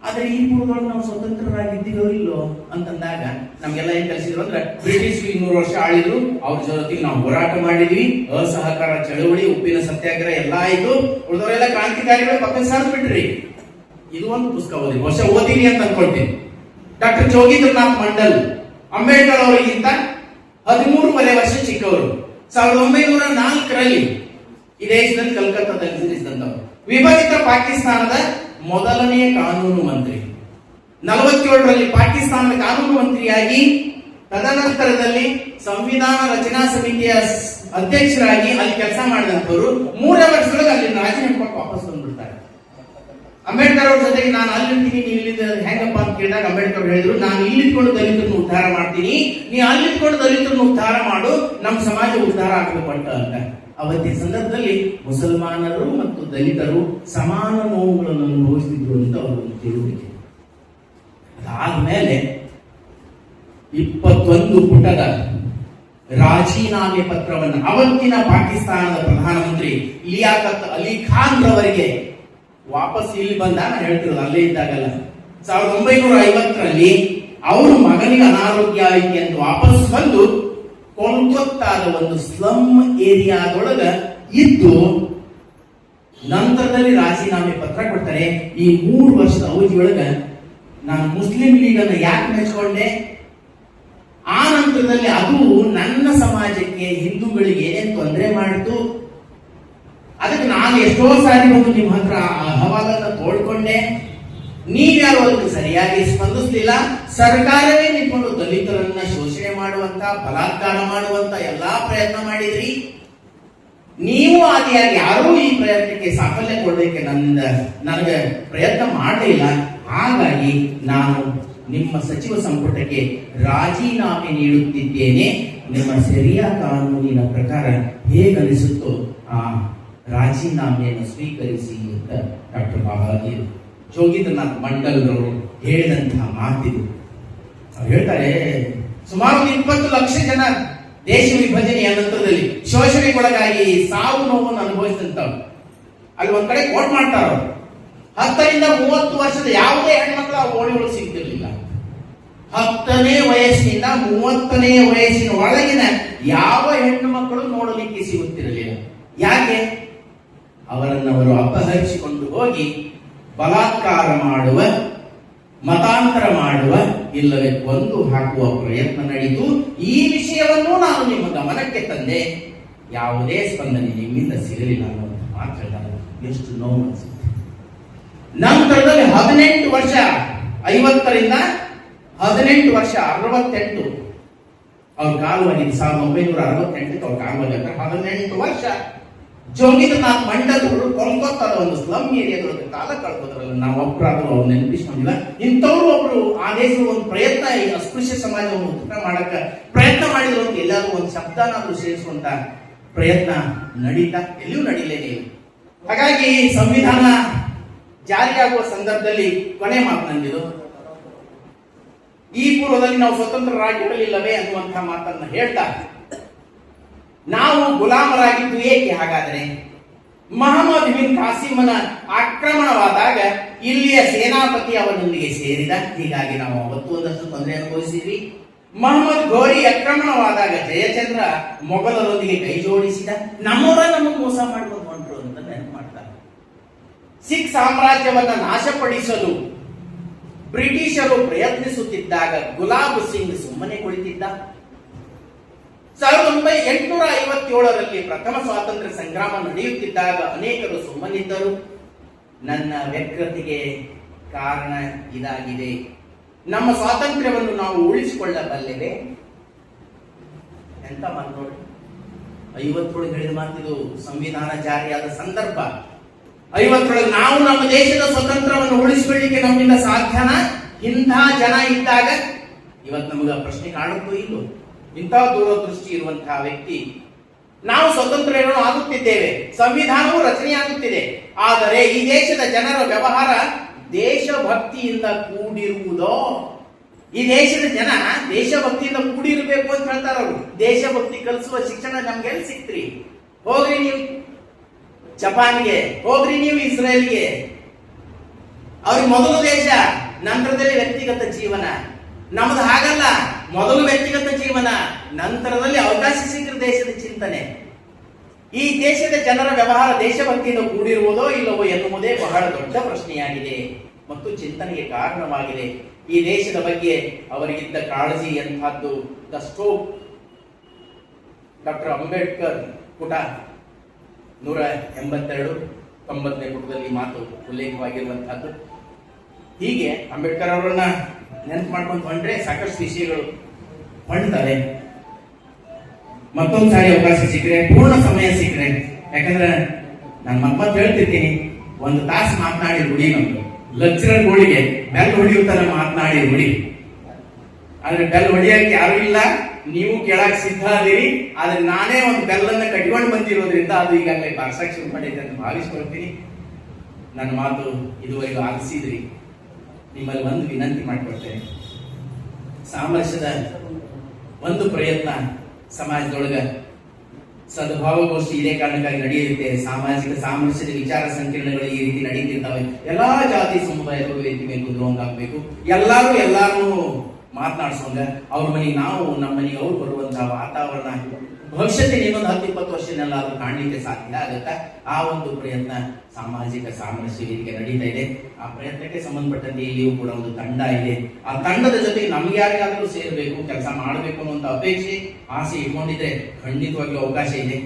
ಆದ್ರೆ ಈ ಪೂರ್ವದೊಳಗೆ ನಾವು ಸ್ವತಂತ್ರರಾಗಿದ್ದೀವೋ ಇಲ್ಲೋ ಅಂತಂದಾಗ ನಮ್ಗೆಲ್ಲ ಏನ್ ಕಲಿಸಿದ್ರು ಅಂದ್ರೆ, ಬ್ರಿಟಿಷ್ 200 ವರ್ಷ ಆಳಿದ್ರು, ಅವ್ರ ಜೊತೆಗೆ ನಾವು ಹೋರಾಟ ಮಾಡಿದ್ವಿ, ಅಸಹಕಾರ ಚಳವಳಿ, ಉಪ್ಪಿನ ಸತ್ಯಾಗ್ರಹ ಎಲ್ಲ ಆಯ್ತು, ಉಳಿದವರೆಲ್ಲ ಕ್ರಾಂತಿಕಾರಿಗಳು ಪಕ್ಕ ಸಾರ್ದು ಬಿಟ್ರಿ. ಇದು ಒಂದು ಪುಸ್ತಕ ಓದಿರಿ ಅಂತ ಅನ್ಕೊಳ್ತೀನಿ. ಡಾಕ್ಟರ್ ಜೋಗೀಂದ್ರನಾಥ್ ಮಂಡಲ್ ಅಂಬೇಡ್ಕರ್ ಅವರಿಗಿಂತ 13.5 ವರ್ಷ ಚಿಕ್ಕವರು. 1904ರಲ್ಲಿ ಈ ದೇಶದಲ್ಲಿ ಕಲ್ಕತ್ತಾದಲ್ಲಿ ಜನಿಸಿದಂತವರು. ವಿಭಜಿತ ಪಾಕಿಸ್ತಾನದ ಮೊದಲನೆಯ ಕಾನೂನು ಮಂತ್ರಿ. 47ರಲ್ಲಿ ಪಾಕಿಸ್ತಾನದ ಕಾನೂನು ಮಂತ್ರಿಯಾಗಿ, ತದನಂತರದಲ್ಲಿ ಸಂವಿಧಾನ ರಚನಾ ಸಮಿತಿಯ ಅಧ್ಯಕ್ಷರಾಗಿ ಅಲ್ಲಿ ಕೆಲಸ ಮಾಡಿದಂತವರು 3 ವರ್ಷದೊಳಗೆ ಅಲ್ಲಿ ರಾಜೀನಾಮೆ ಕೊಟ್ಟು ವಾಪಸ್ ಬಂದ್ಬಿಡ್ತಾರೆ. ಅಂಬೇಡ್ಕರ್ ಅವ್ರ ಜೊತೆಗೆ ನಾನು ಅಲ್ಲಿರ್ತೀನಿ, ನೀವು ಇಲ್ಲಿಂದ ಹೆಂಗಪ್ಪ ಅಂತ ಕೇಳಿದಾಗ ಅಂಬೇಡ್ಕರ್ ಹೇಳಿದ್ರು, ನಾನು ಇಲ್ಲಿದ್ಕೊಂಡು ದಲಿತರನ್ನು ಉದ್ಧಾರ ಮಾಡ್ತೀನಿ, ನೀ ಅಲ್ಲಿದ್ಕೊಂಡು ದಲಿತರನ್ನು ಉದ್ಧಾರ ಮಾಡು, ನಮ್ಮ ಸಮಾಜ ಉದ್ಧಾರ ಆಗಬೇಕು ಅಂತ. ಅವತ್ತಿನ ಸಂದರ್ಭದಲ್ಲಿ ಮುಸಲ್ಮಾನರು ಮತ್ತು ದಲಿತರು ಸಮಾನ ನೋವುಗಳನ್ನು ಅನುಭವಿಸುತ್ತಿದ್ರು ಅಂತ ಅವರು ತಿಳುವಳಿಕೆ. ಅದಾದ್ಮೇಲೆ 21 ಪುಟದ ರಾಜೀನಾಮೆ ಪತ್ರವನ್ನು ಅವತ್ತಿನ ಪಾಕಿಸ್ತಾನದ ಪ್ರಧಾನಮಂತ್ರಿ ಲಿಯಾಕತ್ ಅಲಿ ಖಾನ್ ರವರಿಗೆ ವಾಪಸ್ ಇಲ್ಲಿ ಬಂದ, ನಾನು ಹೇಳ್ತಿರೋದು ಅಲ್ಲೇ ಇದ್ದಾಗಲ್ಲ, 1950ರಲ್ಲಿ ಅವರು ಮಗನಿಗೆ ಅನಾರೋಗ್ಯ ಆಯ್ತು ಎಂದು ವಾಪಸ್ ಬಂದು ಕೋಲ್ಕತ್ತಾದ ಒಂದು ಸ್ಲಮ್ ಏರಿಯಾದೊಳಗ ಇದ್ದು ನಂತರದಲ್ಲಿ ರಾಜೀನಾಮೆ ಪತ್ರ ಕೊಡ್ತಾರೆ. ಈ 3 ವರ್ಷದ ಅವಧಿಯೊಳಗ ನಾನು ಮುಸ್ಲಿಂ ಲೀಗ್ ಅನ್ನು ಯಾಕೆ ಮೆಚ್ಚಿಕೊಂಡೆ, ಆ ನಂತರದಲ್ಲಿ ಅದು ನನ್ನ ಸಮಾಜಕ್ಕೆ, ಹಿಂದೂಗಳಿಗೆ ಏನೇನು ತೊಂದರೆ ಮಾಡಿತು, ಅದಕ್ಕೆ ನಾನು ಎಷ್ಟೋ ಸಾರಿ ಬಂದು ನಿಮ್ಮ ಹತ್ರ ಅಹವಾಲನ್ನ ತೋಡ್ಕೊಂಡೆ, ನೀವ್ಯಾರು ಅದಕ್ಕೆ ಸರಿಯಾಗಿ ಸ್ಪಂದಿಸಲಿಲ್ಲ. ಸರ್ಕಾರವೇ ನಿಂತ್ಕೊಂಡು ದಲಿತರನ್ನ ಶೋಷಣೆ ಮಾಡುವಂತ, ಬಲಾತ್ಕಾರ ಮಾಡುವಂತ ಎಲ್ಲಾ ಪ್ರಯತ್ನ ಮಾಡಿದ್ರಿ. ನೀವು ಆದಿಯಾಗಿ ಯಾರೂ ಈ ಪ್ರಯತ್ನಕ್ಕೆ ಸಾಫಲ್ಯ ಕೊಡಲಿಕ್ಕೆ ನನಗೆ ಪ್ರಯತ್ನ ಮಾಡಲಿಲ್ಲ. ಹಾಗಾಗಿ ನಾನು ನಿಮ್ಮ ಸಚಿವ ಸಂಪುಟಕ್ಕೆ ರಾಜೀನಾಮೆ ನೀಡುತ್ತಿದ್ದೇನೆ. ನಿಮ್ಮ ಶರಿಯಾ ಕಾನೂನಿನ ಪ್ರಕಾರ ಹೇಗನಿಸುತ್ತೋ ಆ ರಾಜೀನಾಮೆಯನ್ನು ಸ್ವೀಕರಿಸಿ ಅಂತ ಡಾಕ್ಟರ್ ಬಾಬಾಜಿ ಜೋಗೀಂದ್ರನಾಥ್ ಮಂಡಲ್ ಅವರು ಹೇಳಿದಂತಹ ಮಾತಿದು. ಅವ್ರು ಹೇಳ್ತಾರೆ, ಸುಮಾರು 20 ಲಕ್ಷ ಜನ ದೇಶ ವಿಭಜನೆಯ ನಂತರದಲ್ಲಿ ಶೋಷಣೆಗೊಳಗಾಗಿ ಸಾವು ನೋವನ್ನು ಅನುಭವಿಸಿದಂತವ್ರು. ಅಲ್ಲಿ ಒಂದ್ ಕಡೆ ಕೋಟ್ ಮಾಡ್ತಾರ, 10 ರಿಂದ 30 ವರ್ಷದ ಯಾವುದೇ ಹೆಣ್ಮಕ್ಳು ಆ ಓಣಿಗಳು ಸಿಗ್ತಿರ್ಲಿಲ್ಲ. 10ನೇ ವಯಸ್ಸಿನಿಂದ 30ನೇ ವಯಸ್ಸಿನ ಒಳಗಿನ ಯಾವ ಹೆಣ್ಣು ಮಕ್ಕಳು ನೋಡಲಿಕ್ಕೆ ಸಿಗುತ್ತಿರಲಿಲ್ಲ. ಯಾಕೆ? ಅವರನ್ನವರು ಅಪಹರಿಸಿಕೊಂಡು ಹೋಗಿ ಬಲಾತ್ಕಾರ ಮಾಡುವ, ಮತಾಂತರ ಮಾಡುವ, ಇಲ್ಲವೇ ಕೊಂದು ಹಾಕುವ ಪ್ರಯತ್ನ ನಡೆಯಿತು. ಈ ವಿಷಯವನ್ನು ನಾನು ನಿಮ್ಮ ಗಮನಕ್ಕೆ ತಂದೆ. ಯಾವುದೇ ಸ್ಪಂದನೆ ನಿಮ್ಮಿಂದ ಸಿಗಲಿಲ್ಲ ಅನ್ನೋದು ಮಾತು ಹೇಳಿದಾಗ ಎಷ್ಟು ನೋವು ಅನಿಸುತ್ತೆ. ನಂತರದಲ್ಲಿ 18 ವರ್ಷ, 50ರಿಂದ 18 ವರ್ಷ, 68 ಅವ್ರ ಕಾಲುವಾಗಿದ್ದು 1968 ಅವ್ರ ಕಾಲುವಾಗಿ 18 ವರ್ಷ ಜೋಗಿದನಾಥ್ ಮಂಡಲರು ಕೊಂಕೊತ್ತದ ಒಂದು ಸ್ಲಮ್ ಏರಿಯಾದೊಳಗೆ ಕಾಲ ಕಳ್ಕೋದ್ರಲ್ಲ. ನಾವು ಒಬ್ಬರಾದ್ರೂ ಅವ್ರು ನೆನಪಿಸ್ಕೊಂಡಿಲ್ಲ. ಇಂಥವ್ರು ಒಬ್ರು ಆ ದೇಶದ ಒಂದು ಪ್ರಯತ್ನ, ಈ ಅಸ್ಪೃಶ್ಯ ಸಮಾಜವನ್ನು ಉತ್ತರ ಮಾಡಕ ಪ್ರಯತ್ನ ಮಾಡಿದ್ರು ಅಂತ ಎಲ್ಲಾದ್ರೂ ಒಂದು ಶಬ್ದನಾದ್ರೂ ಸೇರಿಸುವಂತ ಪ್ರಯತ್ನ ನಡೀತಾ ಎಲ್ಲಿಯೂ ನಡೀಲೇನೆ. ಹಾಗಾಗಿ ಸಂವಿಧಾನ ಜಾರಿಯಾಗುವ ಸಂದರ್ಭದಲ್ಲಿ ಕೊನೆ ಮಾತು ನಂದಿದು, ಈ ಪೂರ್ವದಲ್ಲಿ ನಾವು ಸ್ವತಂತ್ರರಾಗಿರಲಿಲ್ಲವೇ ಅನ್ನುವಂತಹ ಮಾತನ್ನ ಹೇಳ್ತಾ, ನಾವು ಗುಲಾಮರಾಗಿದ್ದು ಏಕೆ? ಹಾಗಾದರೆ ಮಹಮ್ಮದ್ ಬಿನ್ ಕಾಸಿಮನ ಆಕ್ರಮಣವಾದಾಗ ಇಲ್ಲಿಯ ಸೇನಾಪತಿ ಅವನೊಂದಿಗೆ ಸೇರಿದ, ಹೀಗಾಗಿ ನಾವು ಅವತ್ತು ಒಂದಷ್ಟು ತೊಂದರೆ ಅನುಭವಿಸಿದ್ವಿ. ಮಹಮ್ಮದ್ ಘೋರಿ ಆಕ್ರಮಣವಾದಾಗ ಜಯಚಂದ್ರ ಮೊಘಲರೊಂದಿಗೆ ಕೈ ಜೋಡಿಸಿದ, ನಮ್ಮವರ ನಮಗೆ ಮೋಸ ಮಾಡಿಕೊಂಡು ಹೊಂಟರು ಅಂತ ನೆನಪು ಮಾಡ್ತಾರೆ. ಸಿಖ್ ಸಾಮ್ರಾಜ್ಯವನ್ನ ನಾಶಪಡಿಸಲು ಬ್ರಿಟಿಷರು ಪ್ರಯತ್ನಿಸುತ್ತಿದ್ದಾಗ ಗುಲಾಬ್ ಸಿಂಗ್ ಸುಮ್ಮನೆ ಕುಳಿತಿದ್ದ. 1857ರಲ್ಲಿ ಪ್ರಥಮ ಸ್ವಾತಂತ್ರ್ಯ ಸಂಗ್ರಾಮ ನಡೆಯುತ್ತಿದ್ದಾಗ ಅನೇಕರು ಸುಮ್ಮನಿದ್ದರು. ನನ್ನ ವ್ಯಗ್ರತೆಗೆ ಕಾರಣ ಇದಾಗಿದೆ. ನಮ್ಮ ಸ್ವಾತಂತ್ರ್ಯವನ್ನು ನಾವು ಉಳಿಸಿಕೊಳ್ಳಬಲ್ಲೆವೆ? ಎಂತ ಮಾತು ನೋಡಿ. 50ರೊಳಗೆ ಹೇಳಿದ ಮಾತಿದು. ಸಂವಿಧಾನ ಜಾರಿಯಾದ ಸಂದರ್ಭ 50ರೊಳಗೆ ನಾವು ನಮ್ಮ ದೇಶದ ಸ್ವತಂತ್ರವನ್ನು ಉಳಿಸಿಕೊಳ್ಳಿಕ್ಕೆ ನಮ್ಮಿಂದ ಸಾಧ್ಯನಾ? ಇಂಥ ಜನ ಇದ್ದಾಗ ಇವತ್ತು ನಮಗ ಪ್ರಶ್ನೆ ಕಾಣುತ್ತೋ ಇಲ್ಲೋ? ಇಂತಹ ದೂರದೃಷ್ಟಿ ಇರುವಂತಹ ವ್ಯಕ್ತಿ, ನಾವು ಸ್ವತಂತ್ರ ಆಗುತ್ತಿದ್ದೇವೆ, ಸಂವಿಧಾನವು ರಚನೆಯಾಗುತ್ತಿದೆ, ಆದರೆ ಈ ದೇಶದ ಜನರ ವ್ಯವಹಾರ ದೇಶಭಕ್ತಿಯಿಂದ ಕೂಡಿರುವುದೋ? ಈ ದೇಶದ ಜನ ದೇಶಭಕ್ತಿಯಿಂದ ಕೂಡಿರಬೇಕು ಅಂತ ಹೇಳ್ತಾರ. ಅವರು ದೇಶಭಕ್ತಿ ಕಲಿಸುವ ಶಿಕ್ಷಣ ನಮ್ಗೆ ಎಲ್ಲಿ ಸಿಕ್ತ್ರಿ? ಹೋಗ್ರಿ ನೀವು ಜಪಾನ್ಗೆ, ಹೋಗ್ರಿ ನೀವು ಇಸ್ರೇಲ್ಗೆ. ಅವ್ರಿಗೆ ಮೊದಲು ದೇಶ, ನಂತರದಲ್ಲಿ ವ್ಯಕ್ತಿಗತ ಜೀವನ. ನಮ್ದು ಹಾಗಲ್ಲ, ಮೊದಲು ವ್ಯಕ್ತಿಗತ ಜೀವನ, ನಂತರದಲ್ಲಿ ಅವಕಾಶ ಸಿಕ್ಕ ದೇಶದ ಚಿಂತನೆ. ಈ ದೇಶದ ಜನರ ವ್ಯವಹಾರ ದೇಶಭಕ್ತಿಯಿಂದ ಕೂಡಿರುವುದೋ ಇಲ್ಲವೋ ಎನ್ನುವುದೇ ಬಹಳ ದೊಡ್ಡ ಪ್ರಶ್ನೆಯಾಗಿದೆ ಮತ್ತು ಚಿಂತನೆಗೆ ಕಾರಣವಾಗಿದೆ. ಈ ದೇಶದ ಬಗ್ಗೆ ಅವರಿಗಿದ್ದ ಕಾಳಜಿ ಎಂತಹದ್ದು. ಡಾಕ್ಟರ್ ಅಂಬೇಡ್ಕರ್ ಪುಟ 182, 90ನೇ ಪುಟದಲ್ಲಿ ಮಾತು ಉಲ್ಲೇಖವಾಗಿರುವಂತಹದ್ದು. ಹೀಗೆ ಅಂಬೇಡ್ಕರ್ ಅವರನ್ನ ನೆನಪು ಮಾಡ್ಕೊಂಡು ಹೊಂಟ್ರೆ ಸಾಕಷ್ಟು ವಿಷಯಗಳು ಹೊಂಡ್ತವೆ. ಮತ್ತೊಂದು ಸಾರಿ ಅವಕಾಶ ಸಿಕ್ಕರೆ, ಪೂರ್ಣ ಸಮಯ ಸಿಕ್ಕರೆ, ಯಾಕಂದ್ರೆ ನಾನು ಮತ್ತೆ ಹೇಳ್ತಿರ್ತೀನಿ, 1 ತಾಸು ಮಾತನಾಡಿ ರೂಢಿ ನಮ್ದು. ಲೆಕ್ಚರರ್ ಗೋಳಿಗೆ ಬೆಲ್ ಹೊಡಿಯುತ್ತಾರ ಮಾತನಾಡಿ ರೂಢಿ. ಆದ್ರೆ ಬೆಲ್ ಹೊಡಿಯಕ್ಕೆ ಯಾರು ಇಲ್ಲ, ನೀವು ಕೇಳಕ್ ಸಿದ್ಧ ಅದೀರಿ. ಆದ್ರೆ ನಾನೇ ಒಂದು ಬೆಲ್ಲನ್ನ ಕಟ್ಕೊಂಡು ಬಂದಿರೋದ್ರಿಂದ ಅದು ಈಗಾಗಲೇ ಬಾರ್ಸಕ್ ಶುರು ಮಾಡಿದೆ ಅಂತ ಭಾವಿಸ್ಕೊಳ್ತೀನಿ. ನನ್ನ ಮಾತು ಇದುವರೆಗೂ ಆಲಿಸಿದ್ರಿ. ನಿಮ್ಮಲ್ಲಿ ಒಂದು ವಿನಂತಿ ಮಾಡಿಕೊಡ್ತೇನೆ. ಸಾಮರಸ್ಯದ ಒಂದು ಪ್ರಯತ್ನ ಸಮಾಜದೊಳಗ ಸದ್ಭಾವಗೋಷ್ಠಿ ಇದೇ ಕಾರಣಕ್ಕಾಗಿ ನಡೆಯುತ್ತೆ. ಸಾಮಾಜಿಕ ಸಾಮರಸ್ಯದ ವಿಚಾರ ಸಂಕಿರಣಗಳು ಈ ರೀತಿ ನಡೀತಿರ್ತವೆ. ಎಲ್ಲಾ ಜಾತಿ ಸಮುದಾಯಗಳು ವೇದಿಕೆ ಮೇಲೆ ಕುದುರುವಂಗಾಗಬೇಕು. ಎಲ್ಲಾರು ಮಾತನಾಡಿಸೋಂಗ ಅವ್ರ ಮನೆಗೆ ನಾವು, ನಮ್ಮ ಮನೆಗೆ ಅವ್ರು ಬರುವಂತಹ ವಾತಾವರಣ ಭವಿಷ್ಯದಲ್ಲಿ ಇನ್ನೊಂದು 10-20 ವರ್ಷನೆಲ್ಲಾದ್ರೂ ಕಾಣಲಿಕ್ಕೆ ಸಾಧ್ಯ ಆಗುತ್ತಾ? ಆ ಒಂದು ಪ್ರಯತ್ನ ಸಾಮಾಜಿಕ ಸಾಮರಸ್ಯ ವೇದಿಕೆ ನಡೀತಾ ಇದೆ. ಆ ಪ್ರಯತ್ನಕ್ಕೆ ಸಂಬಂಧಪಟ್ಟಂತೆ ಇಲ್ಲಿಯೂ ಕೂಡ ಒಂದು ತಂಡ ಇದೆ. ಆ ತಂಡದ ಜೊತೆಗೆ ನಮ್ಗೆ ಯಾರಿಗಾದ್ರೂ ಸೇರಬೇಕು, ಕೆಲಸ ಮಾಡಬೇಕು ಅನ್ನುವಂತ ಅಪೇಕ್ಷೆ, ಆಸೆ ಇಟ್ಕೊಂಡಿದ್ರೆ ಖಂಡಿತವಾಗ್ಲೂ ಅವಕಾಶ ಇದೆ.